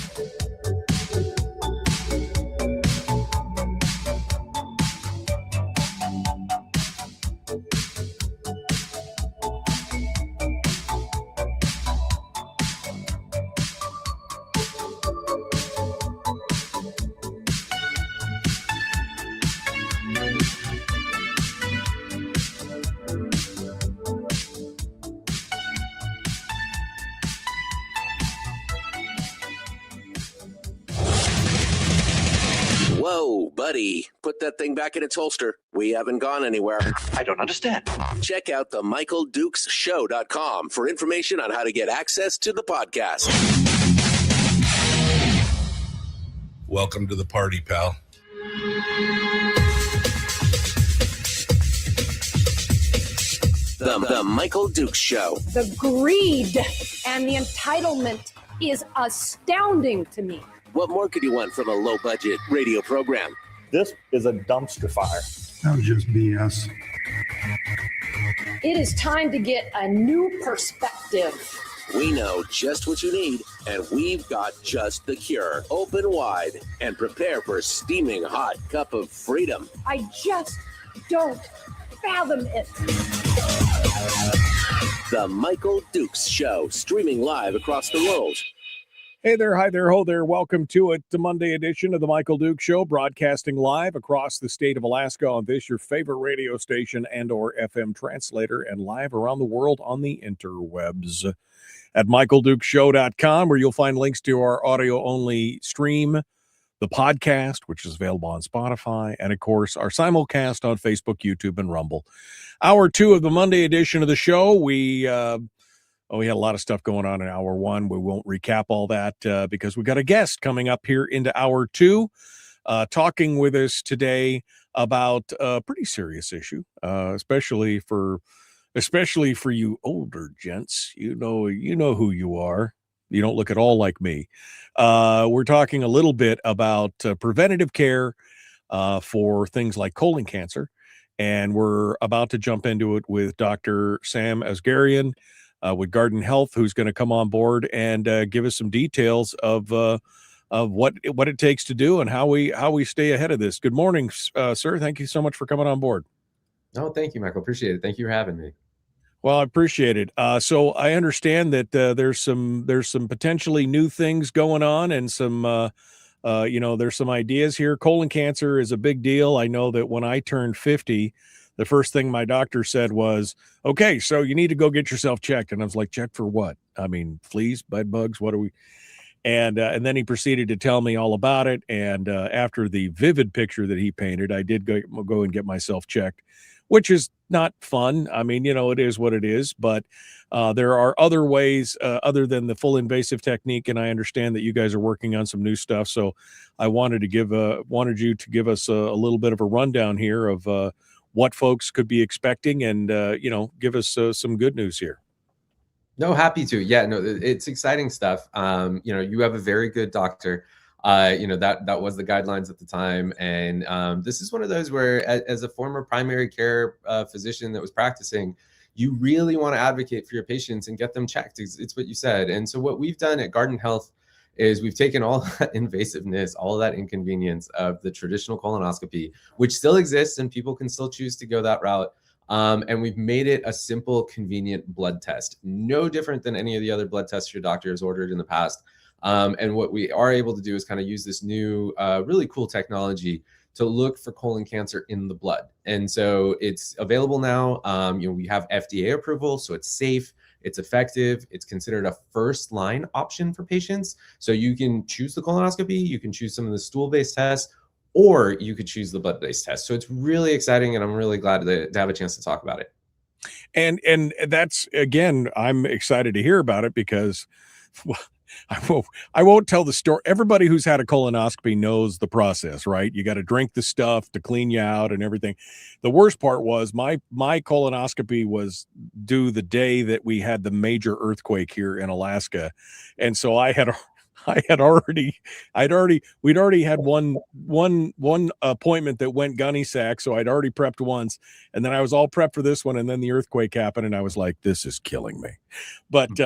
A: Whoa, buddy. Put that thing back in its holster. We haven't gone anywhere.
C: I don't understand.
A: Check out the MichaelDukesShow.com for information on how to get access to the podcast.
H: Welcome to the party, pal.
A: The Michael Dukes Show.
D: The greed and the entitlement is astounding to me.
A: What more could you want from a low-budget radio program?
E: This is a dumpster fire.
F: That was just BS.
D: It is time to get a new perspective.
A: We know just what you need, and we've got just the cure. Open wide and prepare for a steaming hot cup of freedom.
D: I just don't fathom it.
A: The Michael Dukes Show, streaming live across the world.
G: Hey there, hi there, ho there. Welcome to it, the Monday edition of the Michael Dukes Show, broadcasting live across the state of Alaska on this, your favorite radio station and or FM translator, and live around the world on the interwebs at michaeldukeshow.com, where you'll find links to our audio-only stream, the podcast, which is available on Spotify, and, of course, our simulcast on Facebook, YouTube, and Rumble. Hour 2 of the Monday edition of the show, we had a lot of stuff going on in hour 1. We won't recap all that because we got a guest coming up here into hour 2, talking with us today about a pretty serious issue, especially for you older gents. You know who you are. You don't look at all like me. We're talking a little bit about preventative care for things like colon cancer, and we're about to jump into it with Dr. Sam Asgarian with Garden Health, who's going to come on board and give us some details of what it takes to do and how we stay ahead of this. Good morning, sir. Thank you so much for coming on board.
B: Oh, thank you, Michael. Appreciate it. Thank you for having me.
G: Well, I appreciate it. So I understand that there's some potentially new things going on, and some there's some ideas here. Colon cancer is a big deal. I know that when I turned 50, the first thing my doctor said was, "Okay, so you need to go get yourself checked." And I was like, "Checked for what? I mean, fleas, bed bugs, what are we?" And then he proceeded to tell me all about it. And after the vivid picture that he painted, I did go and get myself checked, which is not fun. I mean, it is what it is, but there are other ways other than the full invasive technique. And I understand that you guys are working on some new stuff. So I wanted you to give us a little bit of a rundown here of what folks could be expecting, and give us some good news here.
B: No, happy to. Yeah, no, it's exciting stuff. You have a very good doctor. That was the guidelines at the time. And this is one of those where, as a former primary care physician that was practicing, you really want to advocate for your patients and get them checked. It's what you said. And so what we've done at Garden Health is we've taken all that invasiveness, all that inconvenience of the traditional colonoscopy, which still exists and people can still choose to go that route. And we've made it a simple, convenient blood test, no different than any of the other blood tests your doctor has ordered in the past. And what we are able to do is kind of use this new, really cool technology to look for colon cancer in the blood. And so it's available now. We have FDA approval, so it's safe, it's effective, it's considered a first line option for patients. So you can choose the colonoscopy, you can choose some of the stool-based tests, or you could choose the blood-based test. So it's really exciting, and I'm really glad to have a chance to talk about it.
G: And that's, again, I'm excited to hear about it because, well, I won't tell the story. Everybody who's had a colonoscopy knows the process, right? You got to drink the stuff to clean you out and everything. The worst part was my colonoscopy was due the day that we had the major earthquake here in Alaska. And so we'd already had one appointment that went gunny sack. So I'd already prepped once, and then I was all prepped for this one. And then the earthquake happened, and I was like, this is killing me. But,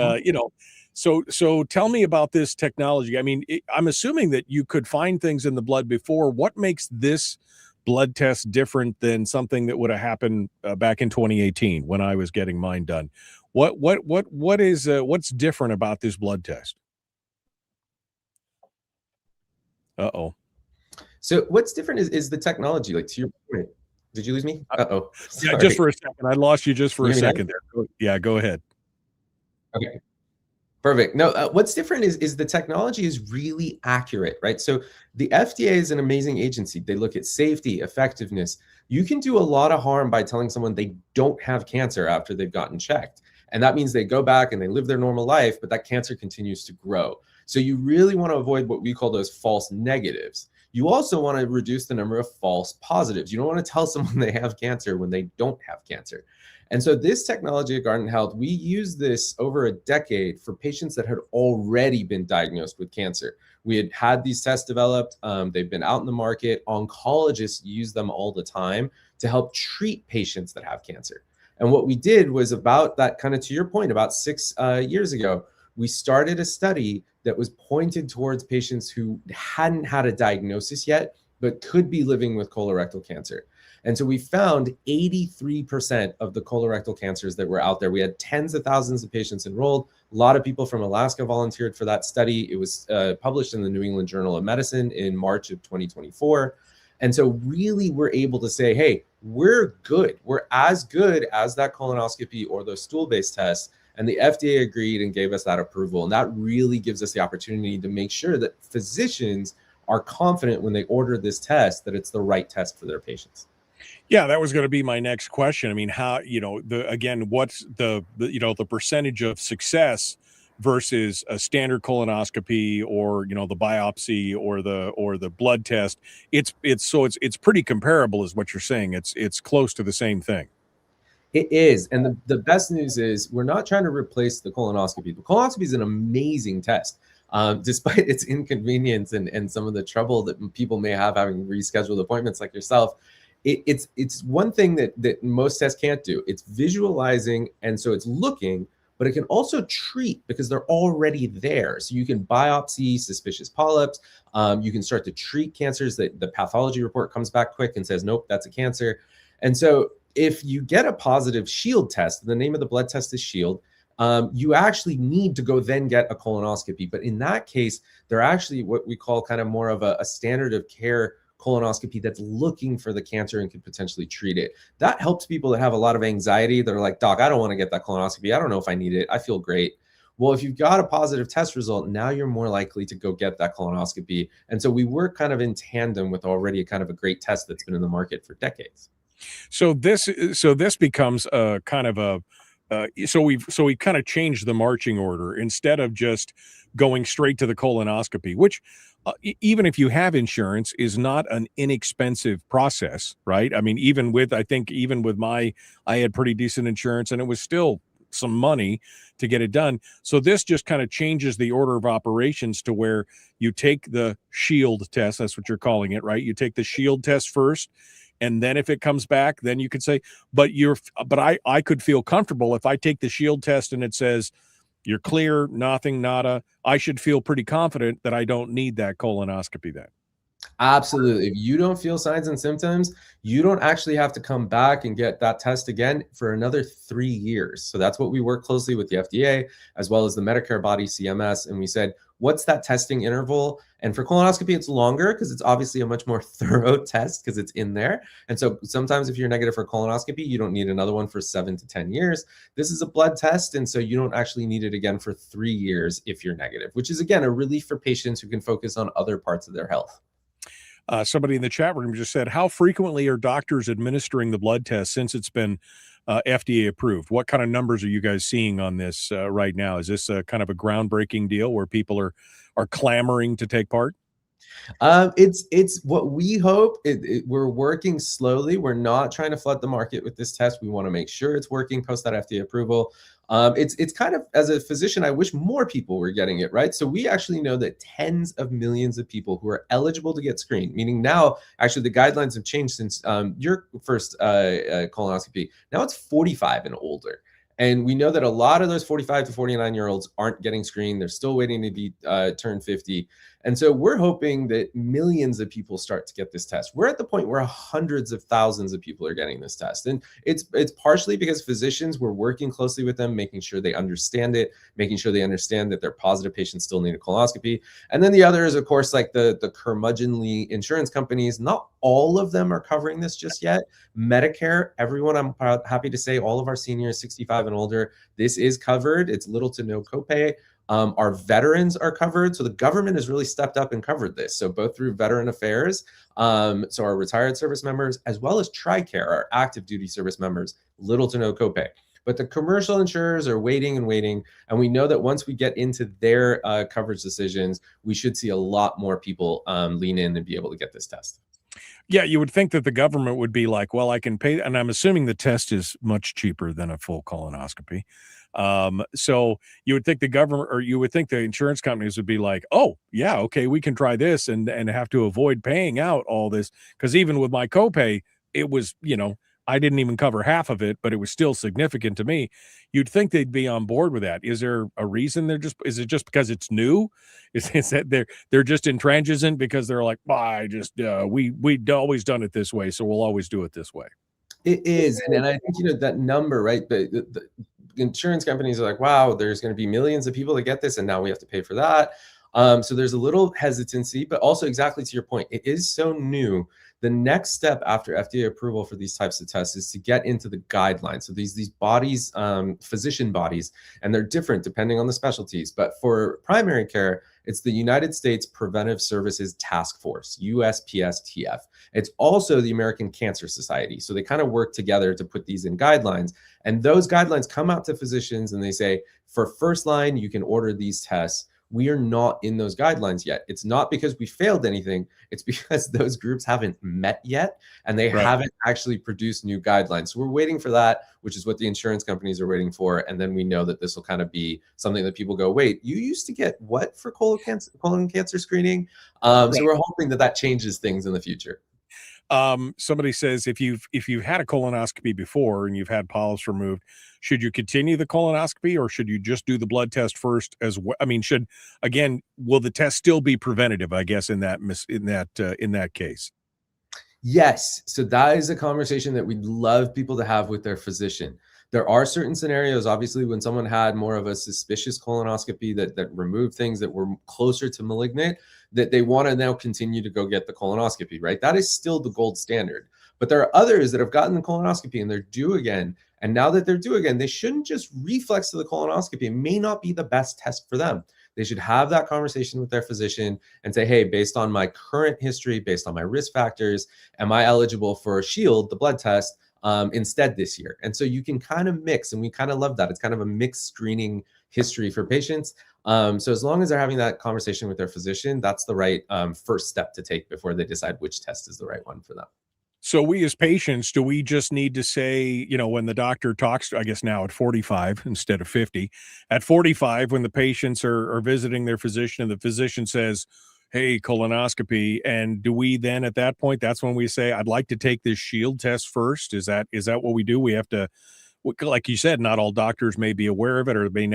G: So tell me about this technology. I mean, I'm assuming that you could find things in the blood before. What makes this blood test different than something that would have happened back in 2018 when I was getting mine done? What's different about this blood test? Uh-oh.
B: So what's different is the technology. Like, to your point, did you lose me? Uh-oh. Sorry.
G: Yeah, just for a second. I lost you just for a second there. Yeah, go ahead.
B: Okay. Perfect. No, what's different is the technology is really accurate, right? So the FDA is an amazing agency. They look at safety, effectiveness. You can do a lot of harm by telling someone they don't have cancer after they've gotten checked. And that means they go back and they live their normal life, but that cancer continues to grow. So you really want to avoid what we call those false negatives. You also want to reduce the number of false positives. You don't want to tell someone they have cancer when they don't have cancer. And so this technology at Guardant Health, we use this over a decade for patients that had already been diagnosed with cancer. We had these tests developed. They've been out in the market. Oncologists use them all the time to help treat patients that have cancer. And what we did was about that, kind of to your point, about 6 years ago, we started a study that was pointed towards patients who hadn't had a diagnosis yet, but could be living with colorectal cancer. And so we found 83% of the colorectal cancers that were out there. We had tens of thousands of patients enrolled. A lot of people from Alaska volunteered for that study. It was published in the New England Journal of Medicine in March of 2024. And so really we're able to say, hey, we're good. We're as good as that colonoscopy or those stool-based tests. And the FDA agreed and gave us that approval. And that really gives us the opportunity to make sure that physicians are confident when they order this test that it's the right test for their patients.
G: Yeah, that was going to be my next question. I mean, how, what's the percentage of success versus a standard colonoscopy or, the biopsy or the blood test? It's pretty comparable is what you're saying. It's close to the same thing.
B: It is. And the best news is we're not trying to replace the colonoscopy. The colonoscopy is an amazing test. Despite its inconvenience and some of the trouble that people may have having rescheduled appointments like yourself, it's one thing that most tests can't do. It's visualizing, and so it's looking, but it can also treat because they're already there. So you can biopsy suspicious polyps. You can start to treat cancers that the pathology report comes back quick and says, nope, that's a cancer. And so if you get a positive Shield test, the name of the blood test is Shield, you actually need to go then get a colonoscopy. But in that case, they're actually what we call kind of more of a standard of care colonoscopy that's looking for the cancer and could potentially treat it. That helps people that have a lot of anxiety. They're like, doc, I don't want to get that colonoscopy. I don't know if I need it. I feel great. Well, if you've got a positive test result, now you're more likely to go get that colonoscopy. And so we work kind of in tandem with already kind of a great test that's been in the market for decades.
G: So this becomes a kind of a so we kind of changed the marching order. Instead of just going straight to the colonoscopy, which even if you have insurance is not an inexpensive process, right? I mean, I think I had pretty decent insurance and it was still some money to get it done. So this just kind of changes the order of operations to where you take the Shield test, that's what you're calling it, right? You take the Shield test first, and then if it comes back, then you could say, but I could feel comfortable if I take the Shield test and it says you're clear, nothing, nada. I should feel pretty confident that I don't need that colonoscopy then.
B: Absolutely. If you don't feel signs and symptoms, you don't actually have to come back and get that test again for another 3 years. So that's what we work closely with the FDA as well as the Medicare body CMS. And we said, what's that testing interval? And for colonoscopy, it's longer because it's obviously a much more thorough test because it's in there. And so sometimes if you're negative for colonoscopy, you don't need another one for 7 to 10 years. This is a blood test. And so you don't actually need it again for 3 years if you're negative, which is, again, a relief for patients who can focus on other parts of their health.
G: Somebody in the chat room just said, how frequently are doctors administering the blood test since it's been FDA approved? What kind of numbers are you guys seeing on this right now? Is this kind of a groundbreaking deal where people are clamoring to take part?
B: It's what we hope. We're working slowly. We're not trying to flood the market with this test. We want to make sure it's working post that FDA approval. It's kind of, as a physician, I wish more people were getting it, right? So we actually know that tens of millions of people who are eligible to get screened, meaning now actually the guidelines have changed since your first colonoscopy. Now it's 45 and older. And we know that a lot of those 45 to 49-year-olds aren't getting screened. They're still waiting to be turned 50. And so we're hoping that millions of people start to get this test. We're at the point where hundreds of thousands of people are getting this test. And it's partially because physicians, we're working closely with them, making sure they understand it, making sure they understand that their positive patients still need a colonoscopy. And then the other is, of course, like the curmudgeonly insurance companies. Not all of them are covering this just yet. Medicare, everyone, I'm happy to say all of our seniors 65 and older, this is covered. It's little to no copay. Our veterans are covered. So the government has really stepped up and covered this. So both through Veteran Affairs, so our retired service members, as well as TRICARE, our active duty service members, little to no copay. But the commercial insurers are waiting and waiting. And we know that once we get into their coverage decisions, we should see a lot more people lean in and be able to get this test.
G: Yeah, you would think that the government would be like, well, I can pay, and I'm assuming the test is much cheaper than a full colonoscopy. So you would think the government, or you would think the insurance companies would be like, oh yeah, okay, we can try this and have to avoid paying out all this. Because even with my copay, it was, I didn't even cover half of it, but it was still significant to me. You'd think they'd be on board with that. Is there a reason is it just because it's new? Is that they're just intransigent because they're like, we'd always done it this way, so we'll always do it this way.
B: It is. And I think, that number, right? The insurance companies are like, wow, there's going to be millions of people that get this, and now we have to pay for that. So there's a little hesitancy, but also exactly to your point, it is so new. The next step after FDA approval for these types of tests is to get into the guidelines. So these bodies, physician bodies, and they're different depending on the specialties. But for primary care, it's the United States Preventive Services Task Force, USPSTF. It's also the American Cancer Society. So they kind of work together to put these in guidelines. And those guidelines come out to physicians and they say, for first line, you can order these tests. We are not in those guidelines yet. It's not because we failed anything. It's because those groups haven't met yet and they haven't actually produced new guidelines. So we're waiting for that, which is what the insurance companies are waiting for. And then we know that this will kind of be something that people go, wait, you used to get what for colon cancer screening? So we're hoping that changes things in the future.
G: Somebody says if you've had a colonoscopy before and you've had polyps removed, should you continue the colonoscopy or should you just do the blood test first as well? I mean, will the test still be preventative, I guess, in that case?
B: Yes. So that is a conversation that we'd love people to have with their physician. There are certain scenarios, obviously, when someone had more of a suspicious colonoscopy that removed things that were closer to malignant, that they want to now continue to go get the colonoscopy, right? That is still the gold standard. But there are others that have gotten the colonoscopy and they're due again. And now that they're due again, they shouldn't just reflex to the colonoscopy. It may not be the best test for them. They should have that conversation with their physician and say, hey, based on my current history, based on my risk factors, am I eligible for a Shield, the blood test, instead this year? And so you can kind of mix, and we kind of love that. It's kind of a mixed screening history for patients. So as long as they're having that conversation with their physician, that's the right first step to take before they decide which test is the right one for them.
G: So we as patients, do we just need to say, when the doctor talks, I guess now at 45 instead of 50, at 45, when the patients are visiting their physician and the physician says, hey, colonoscopy, and do we then at that point, that's when we say, I'd like to take this Shield test first? Is that what we do? We have to, like you said, not all doctors may be aware of it or may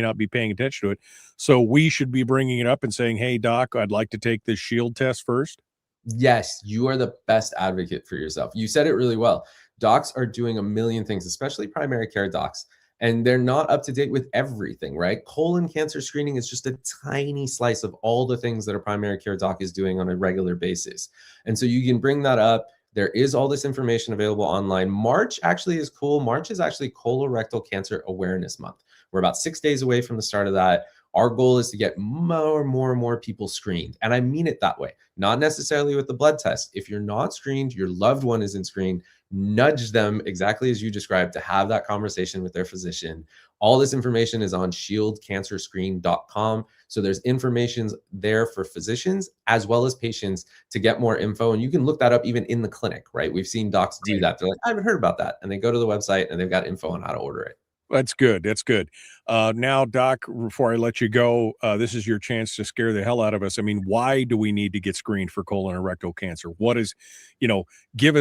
G: not be paying attention to it. So we should be bringing it up and saying, hey, doc, I'd like to take this Shield test first.
B: Yes, you are the best advocate for yourself. You said it really well. Docs are doing a million things, especially primary care docs, and they're not up to date with everything, right? Colon cancer screening is just a tiny slice of all the things that a primary care doc is doing on a regular basis. And so you can bring that up. There is all this information available online. March actually is cool. March is actually Colorectal Cancer Awareness Month. We're about 6 days away from the start of that. Our goal is to get more people screened. And I mean it that way, not necessarily with the blood test. If you're not screened, your loved one isn't screened, nudge them exactly as you described to have that conversation with their physician. All this information is on shieldcancerscreen.com. So there's information there for physicians as well as patients to get more info. And you can look that up even in the clinic, right? We've seen docs do that. They're like, I haven't heard about that. And they go to the website and they've got info on how to order it.
G: That's good. That's good. Now, Doc, before I let you go, this is your chance to scare the hell out of us. I mean, why do we need to get screened for colon or rectal cancer? What is, give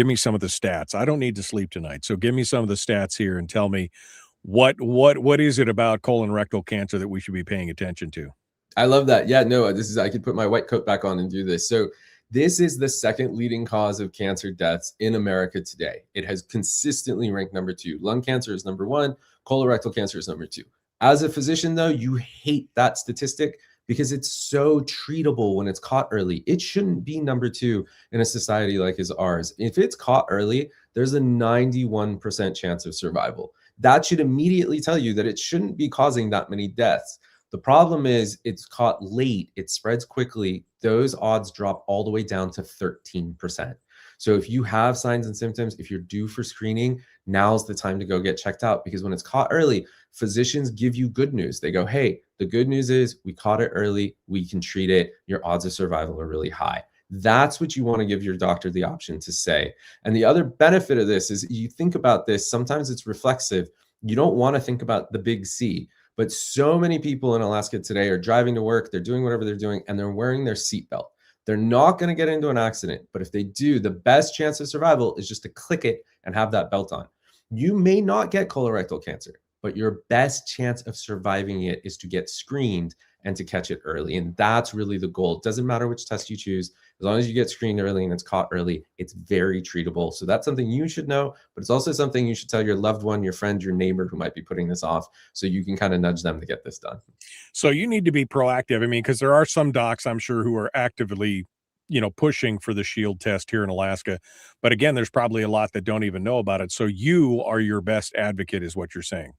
G: me some of the stats. I don't need to sleep tonight. So give me some of the stats here and tell me what is it about colon rectal cancer that we should be paying attention to?
B: I love that. Yeah, no, I could put my white coat back on and do this. So this is the second leading cause of cancer deaths in America today. It has consistently ranked number 2. Lung cancer is number 1. Colorectal cancer is number 2. As a physician, though, you hate that statistic because it's so treatable when it's caught early. It shouldn't be number 2 in a society like ours. If it's caught early, there's a 91% chance of survival. That should immediately tell you that it shouldn't be causing that many deaths. The problem is it's caught late, it spreads quickly. Those odds drop all the way down to 13%. So if you have signs and symptoms, if you're due for screening, now's the time to go get checked out, because when it's caught early, physicians give you good news. They go, hey, the good news is we caught it early, we can treat it, your odds of survival are really high. That's what you want to give your doctor the option to say. And the other benefit of this is, you think about this, sometimes it's reflexive. You don't want to think about the big C, but so many people in Alaska today are driving to work, they're doing whatever they're doing, and they're wearing their seatbelt. They're not going to get into an accident, but if they do, the best chance of survival is just to click it and have that belt on. You may not get colorectal cancer, but your best chance of surviving it is to get screened and to catch it early. And that's really the goal. It doesn't matter which test you choose. As long as you get screened early and it's caught early, it's very treatable. So that's something you should know, but it's also something you should tell your loved one, your friend, your neighbor who might be putting this off, so you can kind of nudge them to get this done.
G: So you need to be proactive. I mean, because there are some docs, I'm sure, who are actively, pushing for the Shield test here in Alaska. But again, there's probably a lot that don't even know about it. So you are your best advocate, is what you're saying.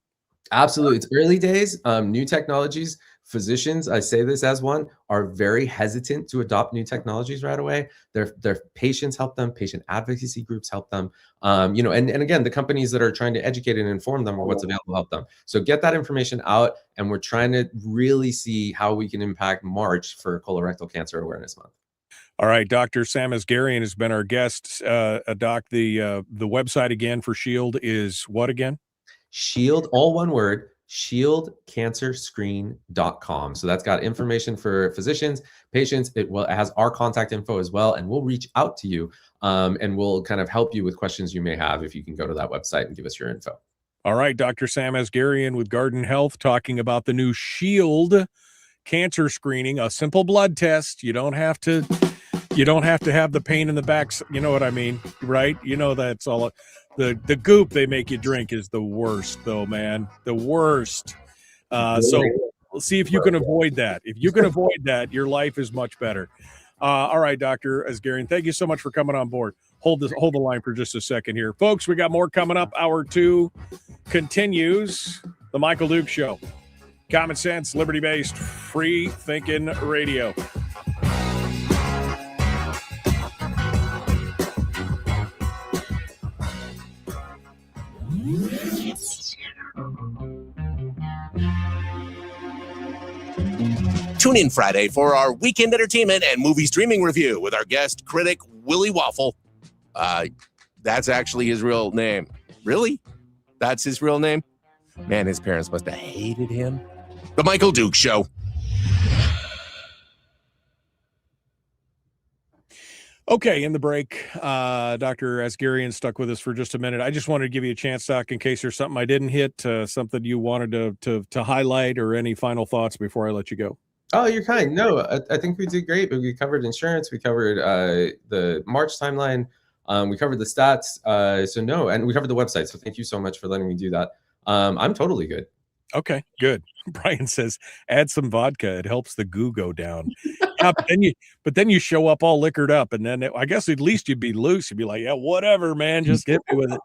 B: Absolutely. It's early days, new technologies. Physicians, I say this as one, are very hesitant to adopt new technologies right away. Their patients help them, patient advocacy groups help them, and again, the companies that are trying to educate and inform them on what's available help them. So get that information out, and we're trying to really see how we can impact March for Colorectal Cancer Awareness Month.
G: All right, Dr. Sam Asgarian has been our guest. Doc, the website again for Shield is what again?
B: Shield, all one word, shieldcancerscreen.com. So that's got information for physicians, patients. It has our contact info as well, and we'll reach out to you, and we'll kind of help you with questions you may have if you can go to that website and give us your info.
G: All right, Dr. Sam Asgarian with Garden Health talking about the new Shield cancer screening, a simple blood test. You don't have to have the pain in the back. You know what I mean, right? That's all. The goop they make you drink is the worst, though, man. The worst. So we'll see if you can avoid that. If you can avoid that, your life is much better. All right, Dr. Asgarian, thank you so much for coming on board. Hold the line for just a second here. Folks, we got more coming up. Hour 2 continues. The Michael Duke Show. Common sense, liberty-based, free-thinking radio.
A: Tune in Friday for our weekend entertainment and movie streaming review with our guest critic, Willie Waffle. That's actually his real name. Really? That's his real name? Man, his parents must have hated him. The Michael Duke Show.
G: Okay, in the break, Dr. Asgarian stuck with us for just a minute. I just wanted to give you a chance, Doc, in case there's something I didn't hit, something you wanted to highlight, or any final thoughts before I let you go.
B: Oh, you're kind. No, I think we did great. We covered insurance. We covered the March timeline. We covered the stats. So no, and we covered the website. So thank you so much for letting me do that. I'm totally good.
G: Okay, good. Brian says, add some vodka. It helps the goo go down. Yeah, but then you show up all liquored up, and then I guess at least you'd be loose. You'd be like, yeah, whatever, man, just hit me with it.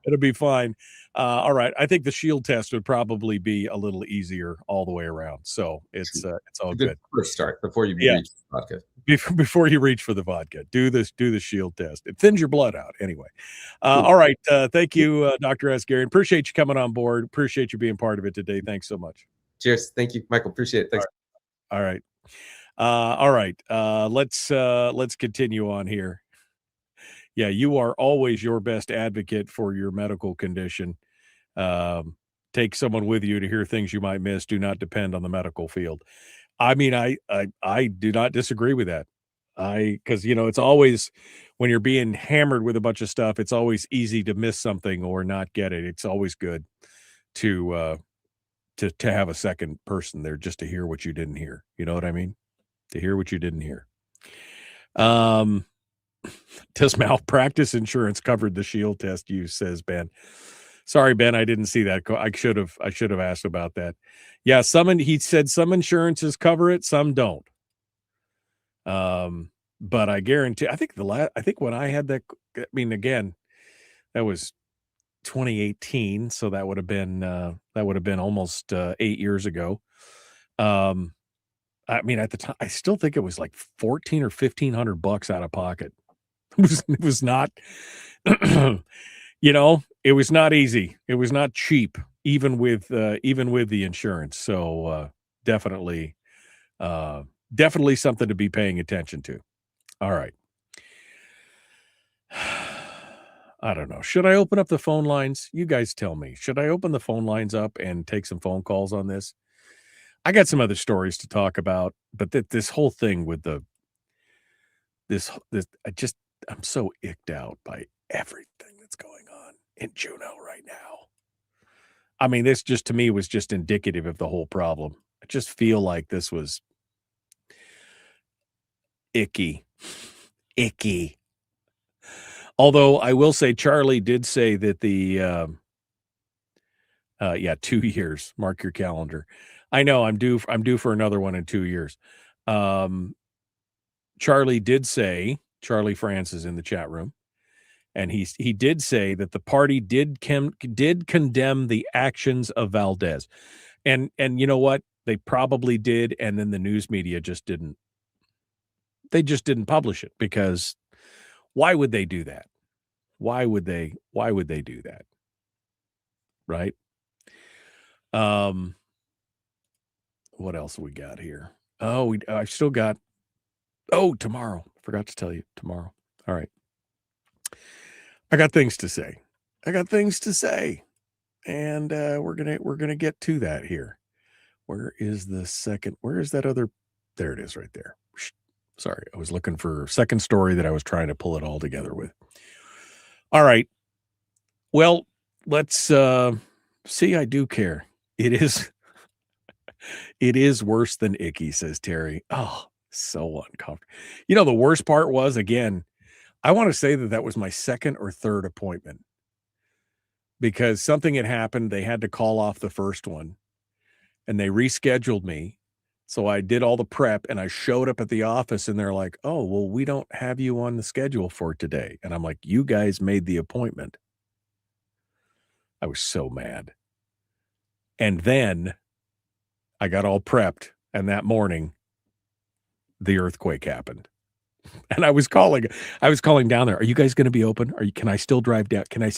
G: It'll be fine. All right. I think the Shield test would probably be a little easier all the way around. So it's all good.
B: First start before you reach vodka.
G: Before you reach for the vodka, do the Shield test. It thins your blood out anyway. All right. Thank you, Dr. Asgarian. Appreciate you coming on board. Appreciate you being part of it today. Thanks so much.
B: Cheers. Thank you, Michael. Appreciate it. Thanks.
G: All right. All right. Let's continue on here. Yeah, you are always your best advocate for your medical condition. Take someone with you to hear things you might miss. Do not depend on the medical field. I mean, I do not disagree with that. Because it's always, when you're being hammered with a bunch of stuff, it's always easy to miss something or not get it. It's always good to have a second person there just to hear what you didn't hear. You know what I mean? To hear what you didn't hear. Does malpractice insurance covered the Shield test use, says Ben. Sorry, Ben, I didn't see that. I should have asked about that. Yeah, he said some insurances cover it, some don't. But I guarantee, I think when I had that, I mean, again, that was 2018, so that would have been almost 8 years ago. I mean, at the time, I still think it was like 14 or $1,500 out of pocket. It was not, it was not easy. It was not cheap, even with the insurance. So definitely something to be paying attention to. All right. I don't know. Should I open up the phone lines? You guys tell me. Should I open the phone lines up and take some phone calls on this? I got some other stories to talk about, but this whole thing with this, I'm so icked out by everything that's going on in Juneau right now. I mean, this just to me was just indicative of the whole problem. I just feel like this was icky. Although I will say Charlie did say that 2 years. Mark your calendar. I know I'm due for another one in 2 years. Charlie did say, Charlie France is in the chat room, and he did say that the party did condemn the actions of Valdez. And you know what? They probably did, and then the news media just didn't. They just didn't publish it, because why would they do that? Why would they do that? Right? What else we got here? Oh, I still got tomorrow. Forgot to tell you tomorrow. All right. I got things to say. And we're gonna get to that here. Where is that other? There it is right there. Sorry, I was looking for a second story that I was trying to pull it all together with. All right. Well, let's see. I do care. It is worse than icky, says Terry. Oh, so uncomfortable. The worst part was, again, I want to say that was my second or third appointment, because something had happened. They had to call off the first one, and they rescheduled me. So I did all the prep, and I showed up at the office, and they're like, "Oh, well, we don't have you on the schedule for today." And I'm like, "You guys made the appointment." I was so mad. And then I got all prepped, and that morning the earthquake happened. And I was calling down there. "Are you guys going to be open? Can I still drive down? Can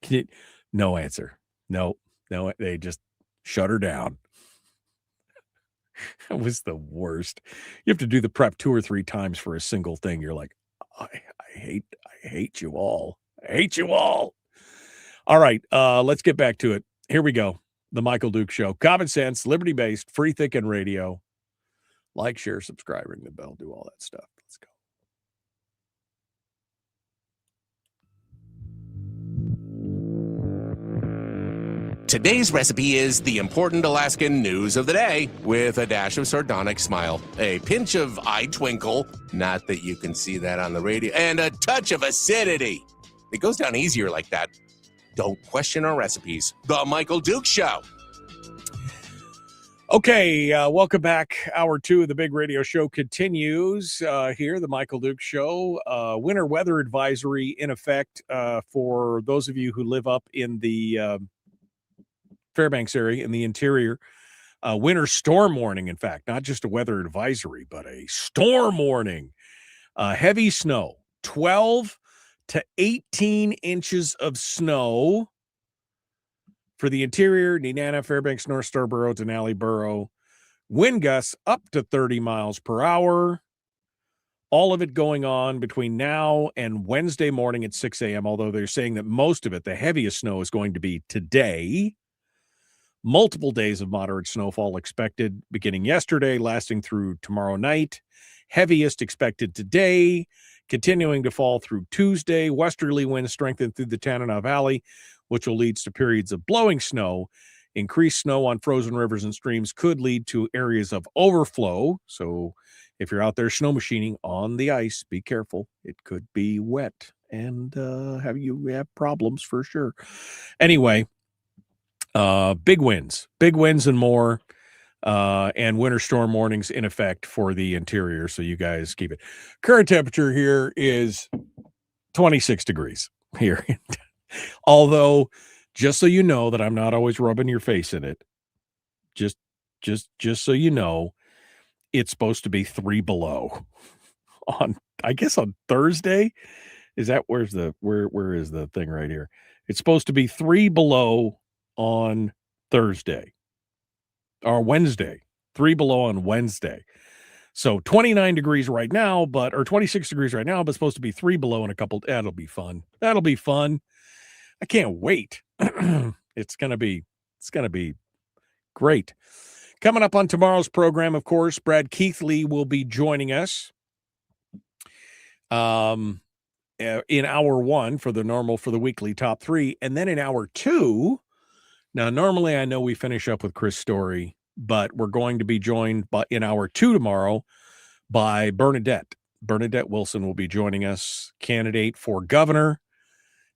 G: you?" No answer. No, they just shut her down. It was the worst. You have to do the prep 2 or 3 times for a single thing. You're like, I hate you all. I hate you all. All right, let's get back to it. Here we go. The Michael Duke Show. Common sense, liberty-based, free thinking radio. Like, share, subscribe, ring the bell, do all that stuff. Let's go.
A: Today's recipe is the important Alaskan news of the day with a dash of sardonic smile, a pinch of eye twinkle, not that you can see that on the radio, and a touch of acidity. It goes down easier like that. Don't question our recipes. The Michael Duke Show.
G: Okay, welcome back. Hour 2 of the big radio show continues here, the Michael Duke Show. Winter weather advisory in effect for those of you who live up in the Fairbanks area, in the interior. Winter storm warning, in fact, not just a weather advisory, but a storm warning. Heavy snow, 12 to 18 inches of snow for the interior, Nenana, Fairbanks, North Starborough, Denali Borough. Wind gusts up to 30 miles per hour. All of it going on between now and Wednesday morning at 6 a.m., although they're saying that most of it, the heaviest snow, is going to be today. Multiple days of moderate snowfall expected beginning yesterday, lasting through tomorrow night. Heaviest expected today, continuing to fall through Tuesday. Westerly winds strengthen through the Tanana Valley, which will lead to periods of blowing snow. Increased snow on frozen rivers and streams could lead to areas of overflow. So if you're out there snow machining on the ice, be careful. It could be wet and have problems for sure. Anyway, big winds and more, and winter storm warnings in effect for the interior. So you guys keep it. Current temperature here is 26 degrees here. Although, just so you know that I'm not always rubbing your face in it, just just so you know, it's supposed to be 3 below on, I guess, on Thursday. Is that where is the thing right here? It's supposed to be 3 below on Thursday or Wednesday. 3 below on Wednesday. So 29 degrees right now, or 26 degrees right now, but supposed to be 3 below in a couple. That'll be fun. That'll be fun. I can't wait. It's gonna be great. Coming up on tomorrow's program, of course, Brad Keithley will be joining us. In hour 1 for the weekly top 3, and then in hour 2. Now, normally I know we finish up with Chris Story, but we're going to be joined in hour 2 tomorrow by Bernadette. Bernadette Wilson will be joining us, candidate for governor,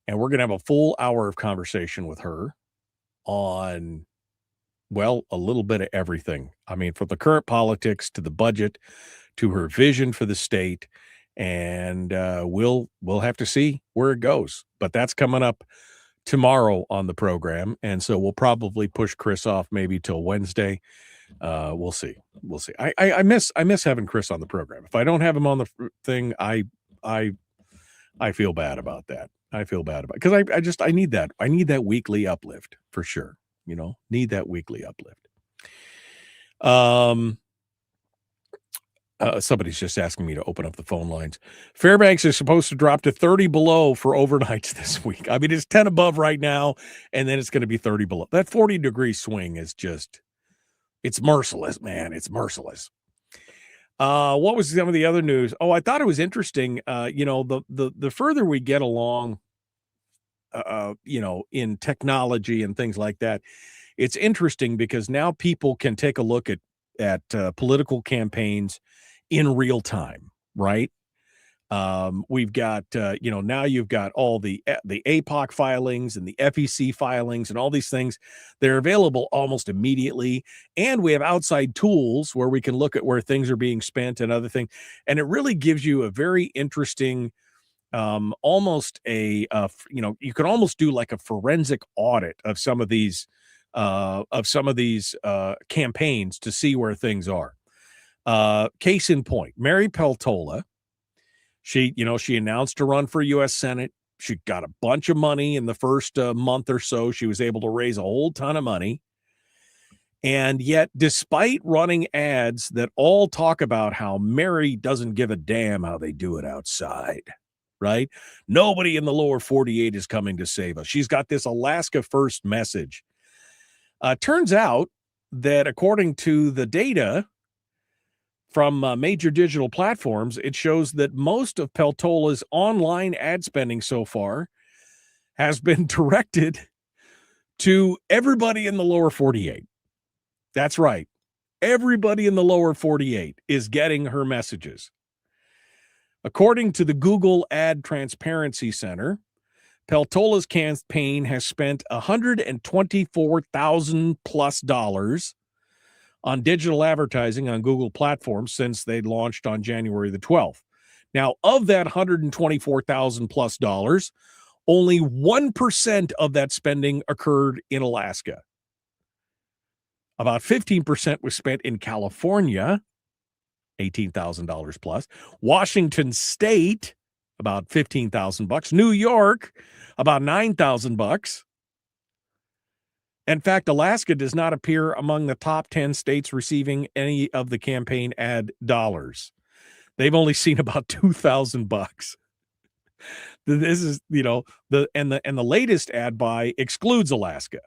G: and we're going to have a full hour of conversation with her on, well, a little bit of everything. I mean, from the current politics to the budget to her vision for the state. And we'll have to see where it goes. But that's coming up tomorrow on the program. And so we'll probably push Chris off maybe till Wednesday. We'll see. I miss having Chris on the program. If I don't have him on the thing, I feel bad about that. Because I need that. I need that weekly uplift for sure. Need that weekly uplift. Somebody's just asking me to open up the phone lines. Fairbanks is supposed to drop to 30 below for overnights this week. I mean, it's 10 above right now, and then it's going to be 30 below. That 40-degree swing is just, it's merciless, man. It's merciless. What was some of the other news? Oh, I thought it was interesting. The further we get along, in technology and things like that, it's interesting because now people can take a look at political campaigns in real time, right? We've got, now you've got all the APOC filings and the FEC filings and all these things. They're available almost immediately. And we have outside tools where we can look at where things are being spent and other things. And it really gives you a very interesting, almost you could almost do like a forensic audit of some of these campaigns to see where things are. Case in point, Mary Peltola, she announced to run for U.S. Senate. She got a bunch of money in the first month or so. She was able to raise a whole ton of money. And yet, despite running ads that all talk about how Mary doesn't give a damn how they do it outside, right? Nobody in the lower 48 is coming to save us. She's got this Alaska First message. Turns out that according to the data from major digital platforms, it shows that most of Peltola's online ad spending so far has been directed to everybody in the lower 48. That's right. Everybody in the lower 48 is getting her messages. According to the Google Ad Transparency Center, Peltola's campaign has spent $124,000+ on digital advertising on Google platforms since they launched on January the 12th. Now, of that $124,000+, only 1% of that spending occurred in Alaska. About 15% was spent in California, $18,000 plus. Washington State, about $15,000. New York, about $9,000. In fact, Alaska does not appear among the top 10 states receiving any of the campaign ad dollars. They've only seen about $2,000. This is, the latest ad buy excludes Alaska.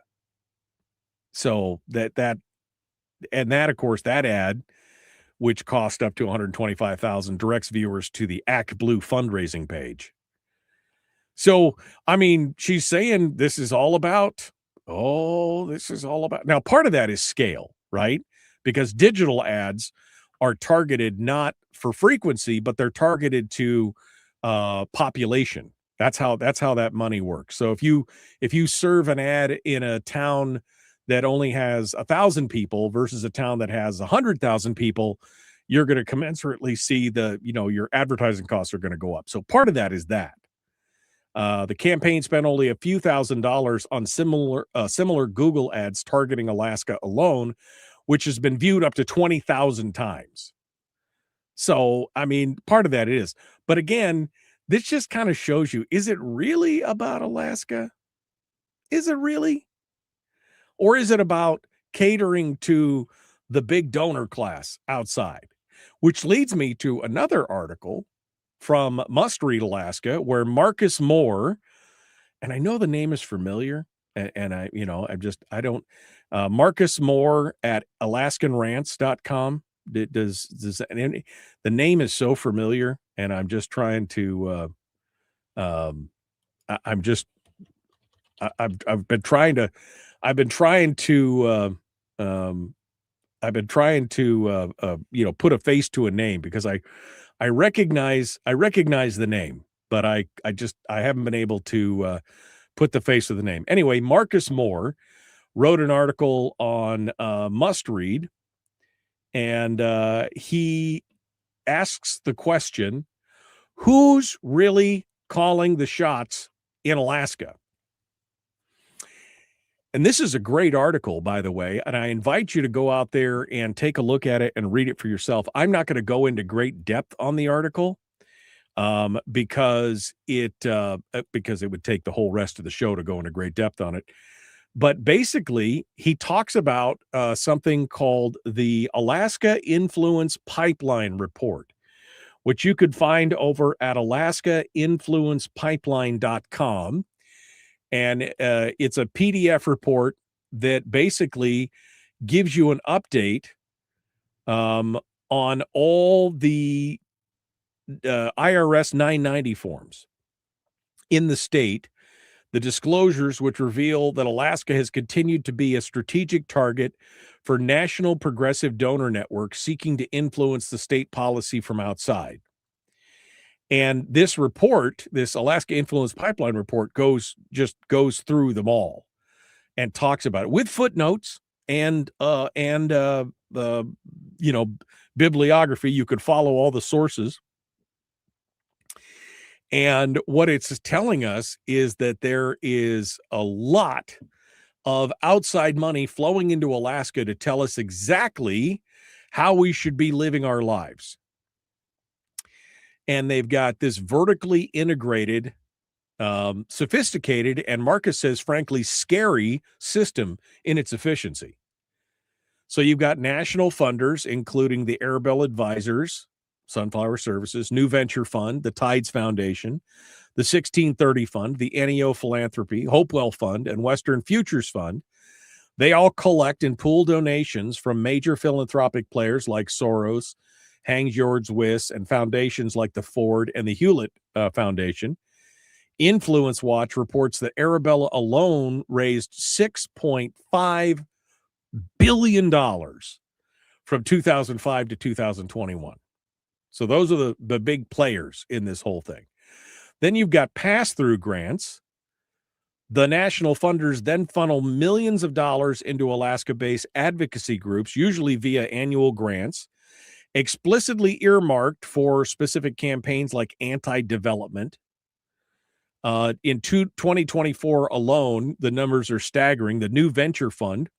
G: So that of course, that ad, which cost up to $125,000, directs viewers to the Act Blue fundraising page. So, I mean, she's saying this is all about. Now, part of that is scale, right? Because digital ads are targeted not for frequency, but they're targeted to population. That's how that money works. So if you serve an ad in a town that only has 1,000 people versus a town that has 100,000 people, you're going to commensurately see your advertising costs are going to go up. So part of that is that. The campaign spent only a few $1,000s on similar Google ads targeting Alaska alone, which has been viewed up to 20,000 times. So, I mean, part of that is. But again, this just kind of shows you, is it really about Alaska? Is it really? Or is it about catering to the big donor class outside? Which leads me to another article from Must Read Alaska, where Marcus Moore, and I know the name is familiar, and Marcus Moore at AlaskanRants.com. The name is so familiar, and I'm just trying to I've been trying to put a face to a name, because I recognize the name, but I haven't been able to put the face of the name. Anyway, Marcus Moore wrote an article on Must Read, and he asks the question, who's really calling the shots in Alaska? And this is a great article, by the way, and I invite you to go out there and take a look at it and read it for yourself. I'm not going to go into great depth on the article because it would take the whole rest of the show to go into great depth on it. But basically, he talks about something called the Alaska Influence Pipeline Report, which you could find over at alaskainfluencepipeline.com. And it's a PDF report that basically gives you an update on all the IRS 990 forms in the state, the disclosures which reveal that Alaska has continued to be a strategic target for national progressive donor networks seeking to influence the state policy from outside. And this report, this Alaska Influence Pipeline Report, goes through them all and talks about it with footnotes and bibliography. You could follow all the sources. And what it's telling us is that there is a lot of outside money flowing into Alaska to tell us exactly how we should be living our lives. And they've got this vertically integrated, sophisticated, and Marcus says, frankly, scary system in its efficiency. So you've got national funders, including the Arabelle Advisors, Sunflower Services, New Venture Fund, the Tides Foundation, the 1630 Fund, the NEO Philanthropy, Hopewell Fund, and Western Futures Fund. They all collect and pool donations from major philanthropic players like Soros, Hank George Wyss, and foundations like the Ford and the Hewlett Foundation. Influence Watch reports that Arabella alone raised $6.5 billion from 2005 to 2021. So those are the big players in this whole thing. Then you've got pass-through grants. The national funders then funnel millions of dollars into Alaska-based advocacy groups, usually via annual grants, explicitly earmarked for specific campaigns like anti-development. In 2024 alone, the numbers are staggering. The New Venture Fund,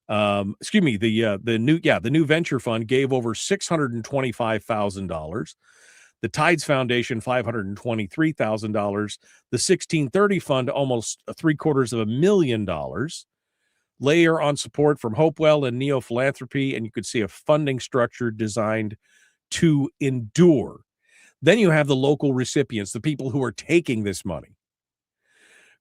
G: the New Venture Fund gave over $625,000. The Tides Foundation, $523,000. The 1630 Fund, almost $750,000. Layer on support from Hopewell and Neo Philanthropy, and you could see a funding structure designed to endure. Then you have the local recipients, the people who are taking this money.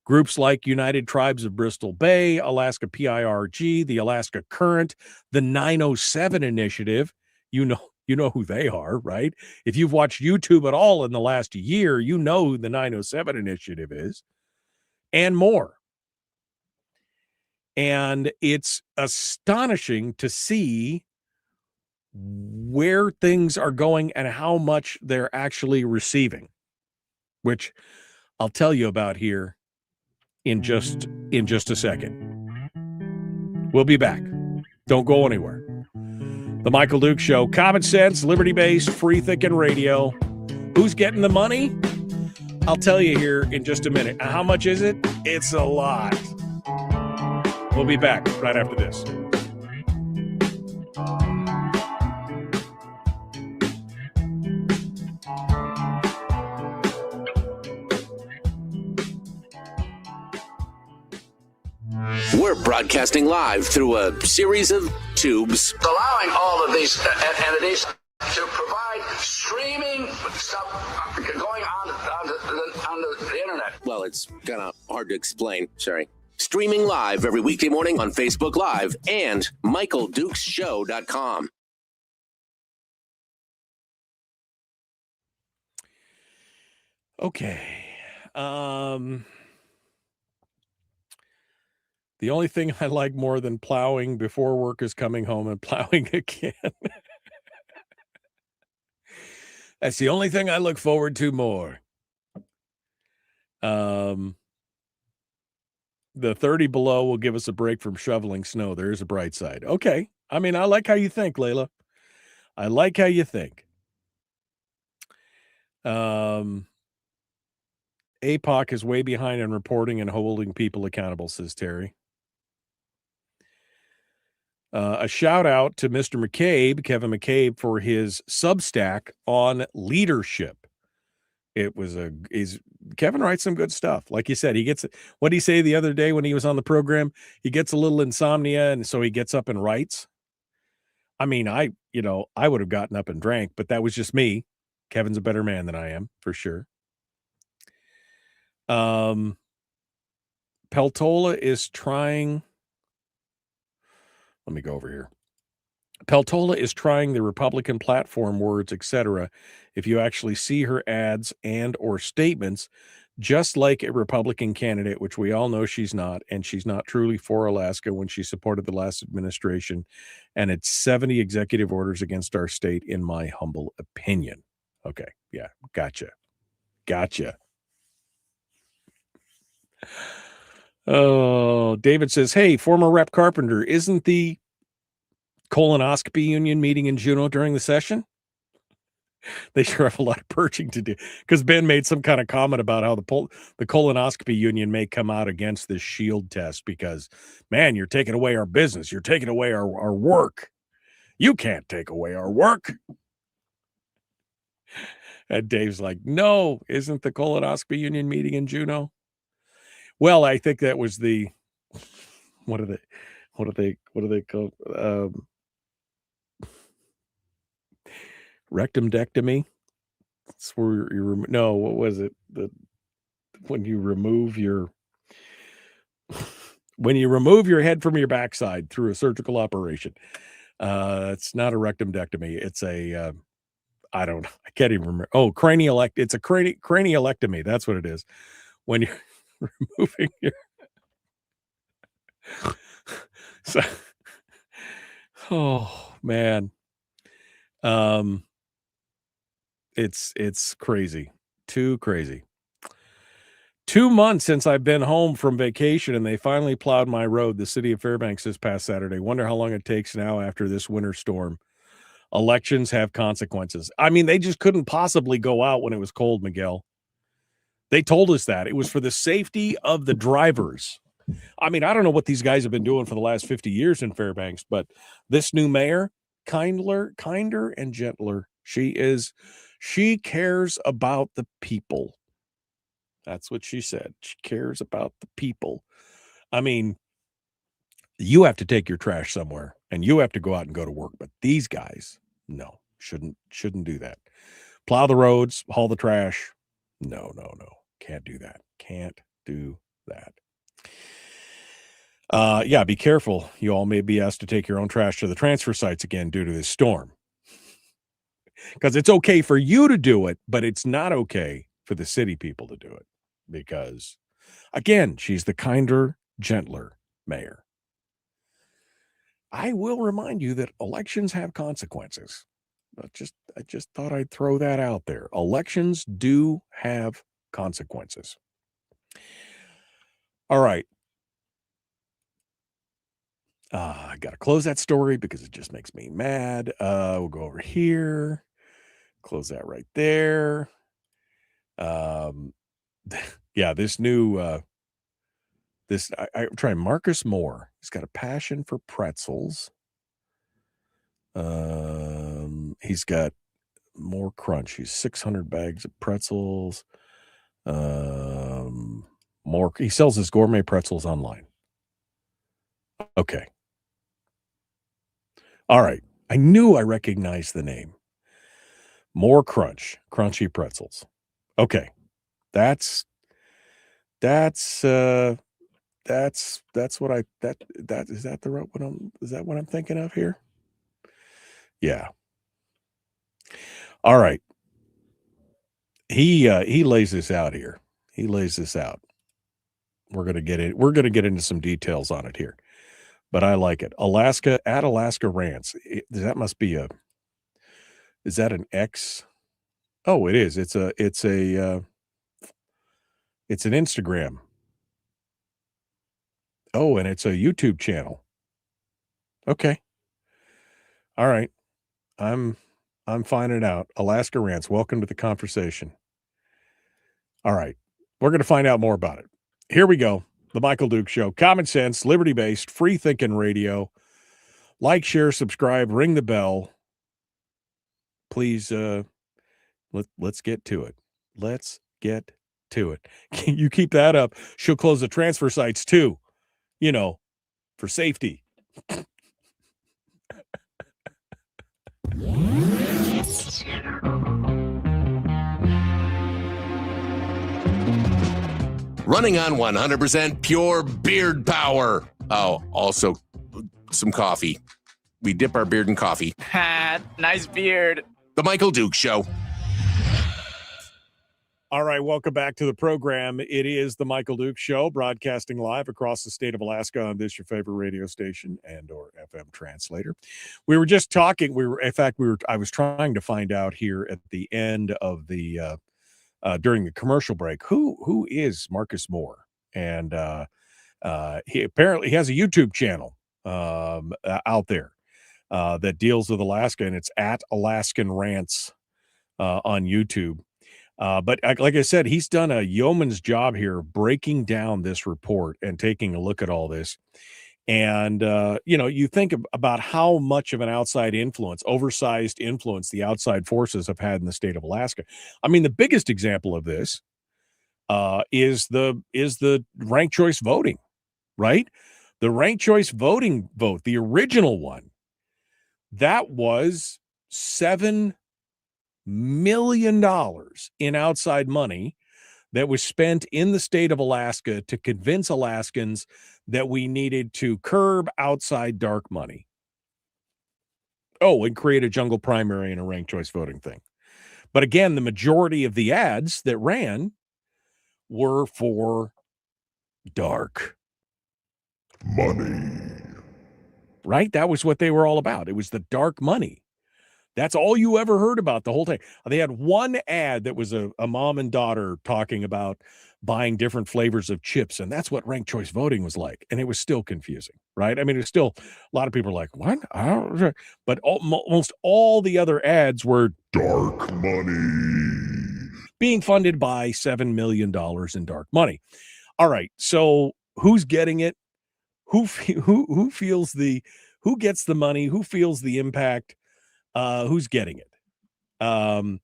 G: Groups like United Tribes of Bristol Bay, Alaska PIRG, the Alaska Current, the 907 Initiative. You know who they are, right? If you've watched YouTube at all in the last year, you know who the 907 Initiative is, and more. And it's astonishing to see where things are going and how much they're actually receiving, which I'll tell you about here in just a second. We'll be back. Don't go anywhere. The Michael Duke Show, common sense, liberty-based, free-thinking radio. Who's getting the money? I'll tell you here in just a minute. How much is it? It's a lot. We'll be back right after this.
A: We're broadcasting live through a series of tubes.
C: Allowing all of these entities to provide streaming stuff going on the internet.
A: Well, it's kind of hard to explain. Sorry. Streaming live every weekday morning on Facebook Live and MichaelDukesShow.com.
G: Okay. The only thing I like more than plowing before work is coming home and plowing again. That's the only thing I look forward to more. The 30 below will give us a break from shoveling snow. There is a bright side. Okay. I mean, I like how you think, Layla. I like how you think. APOC is way behind in reporting and holding people accountable, says Terry. A shout out to Mr. McCabe, Kevin McCabe, for his Substack on leadership. Kevin writes some good stuff. Like you said, what did he say the other day when he was on the program? He gets a little insomnia, and so he gets up and writes. I mean, I would have gotten up and drank, but that was just me. Kevin's a better man than I am, for sure. Peltola is trying. Let me go over here. Peltola is trying the Republican platform words, etc. If you actually see her ads and or statements, just like a Republican candidate, which we all know she's not, and she's not truly for Alaska when she supported the last administration, and it's 70 executive orders against our state, in my humble opinion. Okay, yeah, gotcha. Oh, David says, hey, former Rep Carpenter, isn't the colonoscopy union meeting in Juneau during the session? They sure have a lot of purging to do, because Ben made some kind of comment about how the colonoscopy union may come out against this shield test because, man, you're taking away our business. You're taking away our work. You can't take away our work. And Dave's like, no, isn't the colonoscopy union meeting in Juneau? Well, I think that was the, what do they call rectumdectomy? That's where what was it? When you remove your head from your backside through a surgical operation. It's not a rectumdectomy. It's a, I can't even remember. Oh, it's a craniolectomy. That's what it is. When you're removing your so, oh man, it's crazy, too crazy. 2 months since I've been home from vacation, and they finally plowed my road, the city of Fairbanks, this past Saturday. Wonder how long it takes now after this winter storm. Elections have consequences. I mean, they just couldn't possibly go out when it was cold, Miguel. They told us that. It was for the safety of the drivers. I mean, I don't know what these guys have been doing for the last 50 years in Fairbanks, but this new mayor, kinder and gentler. She cares about the people. That's what she said. She cares about the people. I mean, you have to take your trash somewhere and you have to go out and go to work, but these guys, no, shouldn't do that. Plow the roads, haul the trash. No. Can't do that. Yeah, be careful. You all may be asked to take your own trash to the transfer sites again due to this storm. Because it's okay for you to do it, but it's not okay for the city people to do it. Because, again, she's the kinder, gentler mayor. I will remind you that elections have consequences. I just thought I'd throw that out there. Elections do have consequences. All right. I got to close that story because it just makes me mad. We'll go over here. Close that right there. Yeah, this new, I'm trying Marcus Moore. He's got a passion for pretzels. He's got more crunch. He's 600 bags of pretzels. More. He sells his gourmet pretzels online. Okay. All right. I knew I recognized the name. More crunchy pretzels. Okay. That's what I that is that the right one is that what I'm thinking of here? Yeah. All right. He lays this out here. He lays this out. We're gonna get into some details on it here. But I like it. Alaska Rants. That must be is that an X? Oh, it is. It's an Instagram. Oh, and it's a YouTube channel. Okay. All right. I'm finding out. Alaska Rants. Welcome to the conversation. All right. We're going to find out more about it. Here we go. The Michael Duke Show. Common sense, liberty-based, free-thinking radio. Like, share, subscribe, ring the bell. Please, let's get to it. Let's get to it. You keep that up, she'll close the transfer sites too, for safety.
A: Running on 100% pure beard power. Oh, also some coffee. We dip our beard in coffee.
I: Nice beard.
A: The Michael Duke Show.
G: All right, welcome back to the program. It is the Michael Duke Show, broadcasting live across the state of Alaska on this your favorite radio station and or FM translator. We were just talking. I was trying to find out here at the end of the during the commercial break who is Marcus Moore, and he apparently has a YouTube channel out there that deals with Alaska, and it's at Alaskan Rants on YouTube. But like I said, he's done a yeoman's job here breaking down this report and taking a look at all this. And, you think about how much of an outside influence, oversized influence the outside forces have had in the state of Alaska. I mean, the biggest example of this is the ranked choice voting, right? The ranked choice voting vote, the original one, that was $7 million in outside money that was spent in the state of Alaska to convince Alaskans that we needed to curb outside dark money. Oh, and create a jungle primary and a ranked choice voting thing. But again, the majority of the ads that ran were for dark money. Right? That was what they were all about. It was the dark money. That's all you ever heard about the whole thing. They had one ad that was a mom and daughter talking about buying different flavors of chips, and that's what ranked choice voting was like. And it was still confusing, right? I mean, it's still, a lot of people are like, what? But almost all the other ads were dark money, being funded by $7 million in dark money. All right, so who's getting it? Who gets the money? Who feels the impact? Who's getting it? And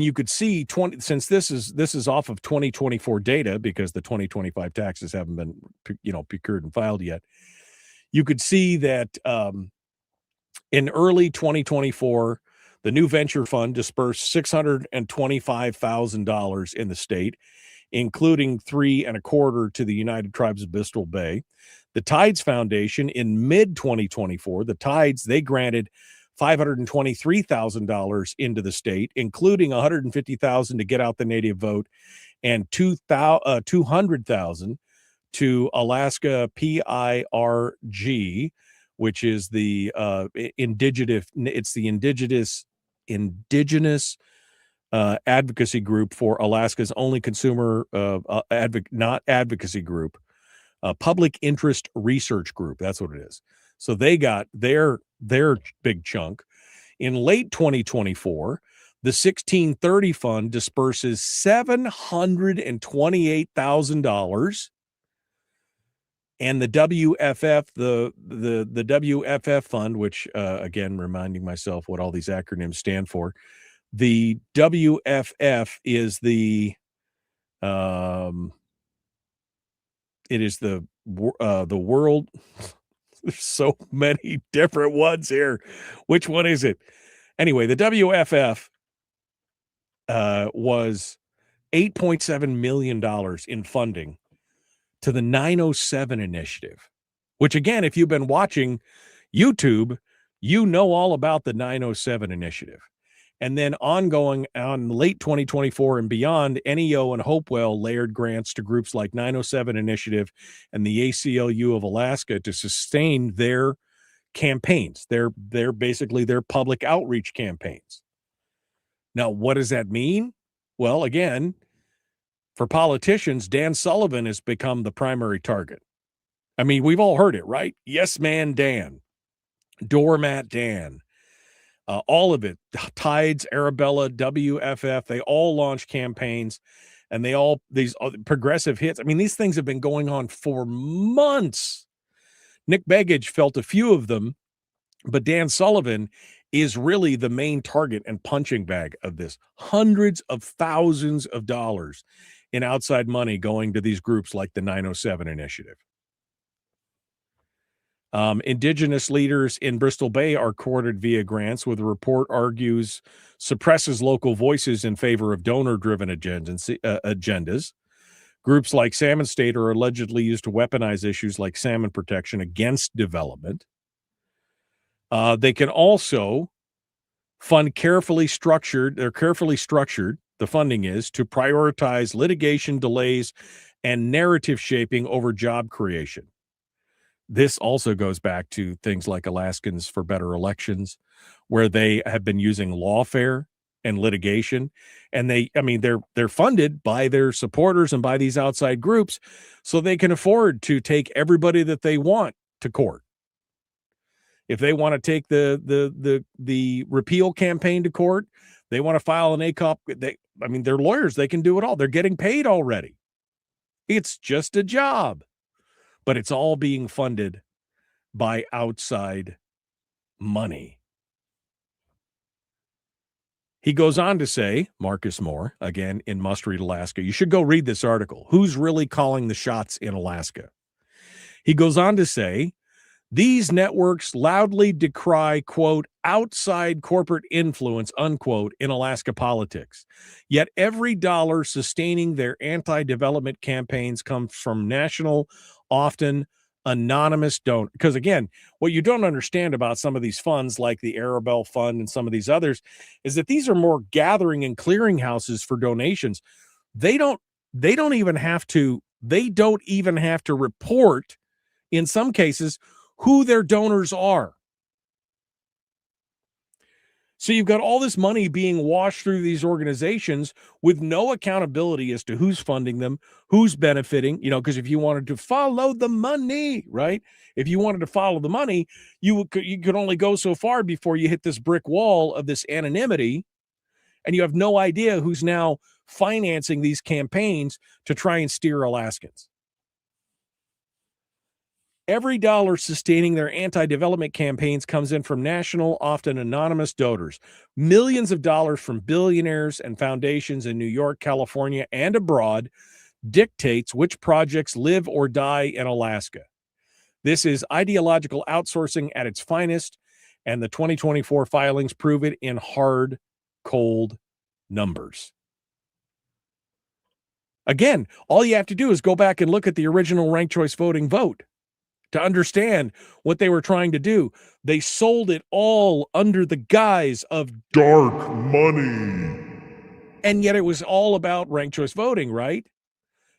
G: you could see since this is off of 2024 data, because the 2025 taxes haven't been procured and filed yet. You could see that in early 2024, the New Venture Fund dispersed $625,000 in the state, including $3.25 to the United Tribes of Bristol Bay. The Tides Foundation in mid 2024, the Tides, they granted $523,000 into the state, including $150,000 to get out the native vote and $200,000 to Alaska PIRG, which is the indigenous advocacy group for Alaska's only consumer not advocacy group, public interest research group. That's what it is. So they got their big chunk. In late 2024, the 1630 fund disperses $728,000, and the WFF, the WFF fund, which again, reminding myself what all these acronyms stand for, the WFF is the it is the world. There's so many different ones here. Which one is it? Anyway, the WFF was $8.7 million in funding to the 907 initiative, which, again, if you've been watching YouTube, you know all about the 907 initiative. And then ongoing on late 2024 and beyond, NEO and Hopewell layered grants to groups like 907 Initiative and the ACLU of Alaska to sustain their campaigns. They're basically their public outreach campaigns. Now, what does that mean? Well, again, for politicians, Dan Sullivan has become the primary target. I mean, we've all heard it, right? Yes, man, Dan, doormat Dan. All of it, Tides, Arabella, WFF, they all launch campaigns, and these progressive hits. I mean, these things have been going on for months. Nick Begich felt a few of them, but Dan Sullivan is really the main target and punching bag of this. Hundreds of thousands of dollars in outside money going to these groups like the 907 Initiative. Indigenous leaders in Bristol Bay are courted via grants, with a report argues suppresses local voices in favor of donor-driven agendas. Groups like Salmon State are allegedly used to weaponize issues like salmon protection against development. They can also fund carefully structured. The funding is to prioritize litigation delays and narrative shaping over job creation. This also goes back to things like Alaskans for Better Elections, where they have been using lawfare and litigation, and they're funded by their supporters and by these outside groups, so they can afford to take everybody that they want to court. If they want to take the repeal campaign to court, they want to file an ACOP. They're lawyers. They can do it all. They're getting paid already. It's just a job. But it's all being funded by outside money. He goes on to say, Marcus Moore, again in Must Read Alaska, you should go read this article. Who's really calling the shots in Alaska? He goes on to say, these networks loudly decry, quote, outside corporate influence, unquote, in Alaska politics. Yet every dollar sustaining their anti-development campaigns comes from national, often anonymous donors. Because again, what you don't understand about some of these funds like the Arabelle Fund and some of these others is that these are more gathering and clearinghouses for donations. They don't even have to report, in some cases, who their donors are. So you've got all this money being washed through these organizations with no accountability as to who's funding them, who's benefiting, because if you wanted to follow the money, right? If you wanted to follow the money, you could only go so far before you hit this brick wall of this anonymity, and you have no idea who's now financing these campaigns to try and steer Alaskans. Every dollar sustaining their anti-development campaigns comes in from national, often anonymous donors. Millions of dollars from billionaires and foundations in New York, California, and abroad dictates which projects live or die in Alaska. This is ideological outsourcing at its finest, and the 2024 filings prove it in hard, cold numbers. Again, all you have to do is go back and look at the original ranked choice voting vote to understand what they were trying to do. They sold it all under the guise of
J: dark money.
G: And yet it was all about ranked choice voting, right?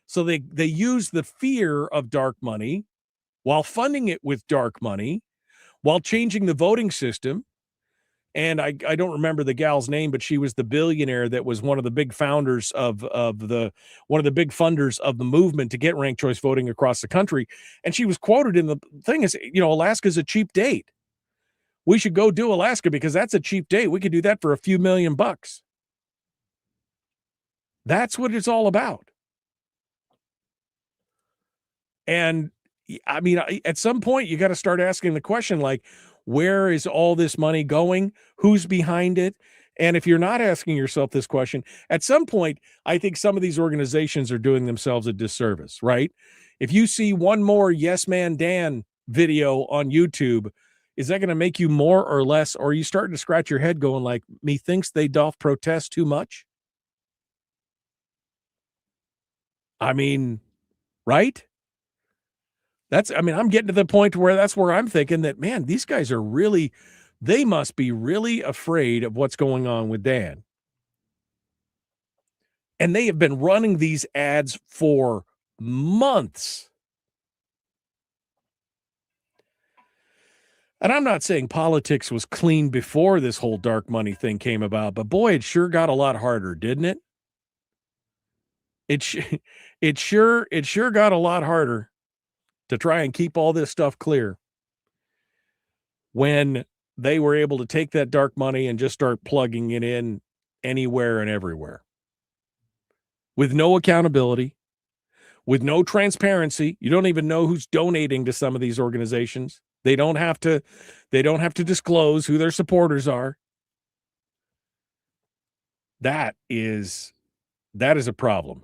G: So they used the fear of dark money while funding it with dark money, while changing the voting system. And I don't remember the gal's name, but she was the billionaire that was one of the big founders one of the big funders of the movement to get ranked choice voting across the country. And she was quoted in the thing as, Alaska's a cheap date. We should go do Alaska because that's a cheap date. We could do that for a few $million. That's what it's all about. And at some point you got to start asking the question, like, where is all this money going? Who's behind it? And if you're not asking yourself this question, at some point, I think some of these organizations are doing themselves a disservice, right? If you see one more Yes Man Dan video on YouTube, is that going to make you more or less, or are you starting to scratch your head going like, methinks they doth protest too much? I mean, right? I'm getting to the point where that's where I'm thinking that, man, these guys are really, they must be really afraid of what's going on with Dan. And they have been running these ads for months. And I'm not saying politics was clean before this whole dark money thing came about, but boy, it sure got a lot harder, didn't it? It sure got a lot harder to try and keep all this stuff clear when they were able to take that dark money and just start plugging it in anywhere and everywhere. With no accountability, with no transparency. You don't even know who's donating to some of these organizations. They don't have to disclose who their supporters are. That is a problem.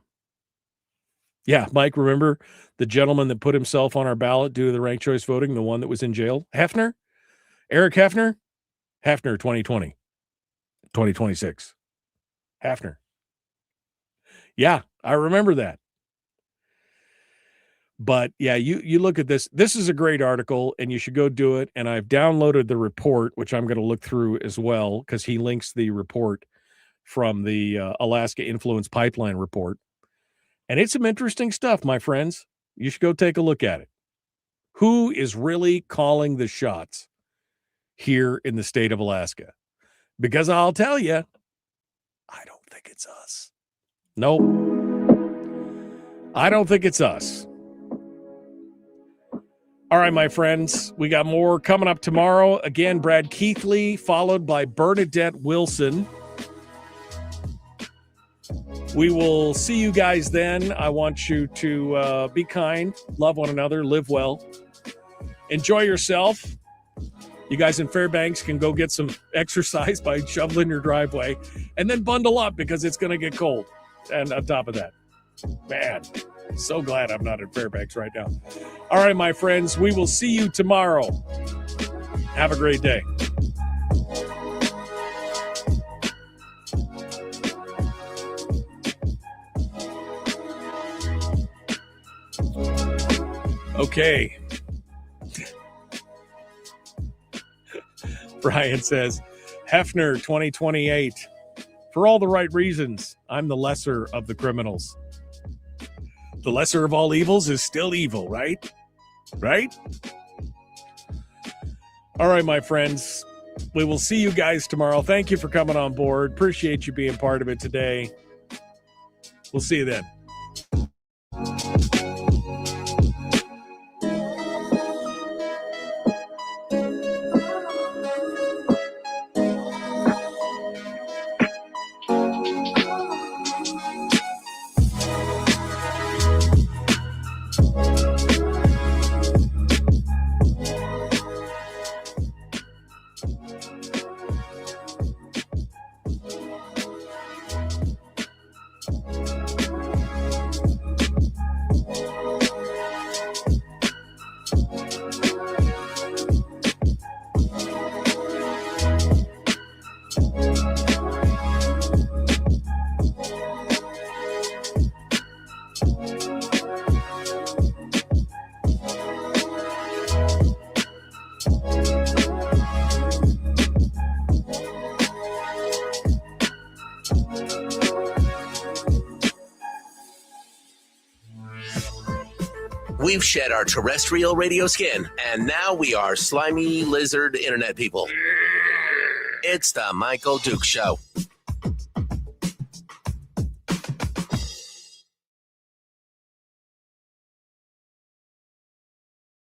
G: Yeah, Mike, remember the gentleman that put himself on our ballot due to the ranked choice voting, the one that was in jail? Hefner? Eric Hefner? Hefner 2020. 2026. Hefner. Yeah, I remember that. But yeah, you look at this. This is a great article, and you should go do it. And I've downloaded the report, which I'm going to look through as well, because he links the report from the Alaska Influence Pipeline report. And it's some interesting stuff, my friends. You should go take a look at it. Who is really calling the shots here in the state of Alaska? Because I'll tell you, I don't think it's us. Nope. I don't think it's us. All right, my friends, we got more coming up tomorrow. Again, Brad Keithley, followed by Bernadette Wilson. We will see you guys then. I want you to be kind, love one another, live well, enjoy yourself. You guys in Fairbanks can go get some exercise by shoveling your driveway, and then bundle up because it's going to get cold. And on top of that, man, so glad I'm not in Fairbanks right now. All right, my friends, we will see you tomorrow. Have a great day. Okay. Brian says, Hefner 2028. For all the right reasons, I'm the lesser of the criminals. The lesser of all evils is still evil, right? Right? All right, my friends. We will see you guys tomorrow. Thank you for coming on board. Appreciate you being part of it today. We'll see you then.
A: We've shed our terrestrial radio skin, and now we are slimy lizard internet people. It's the Michael Duke Show.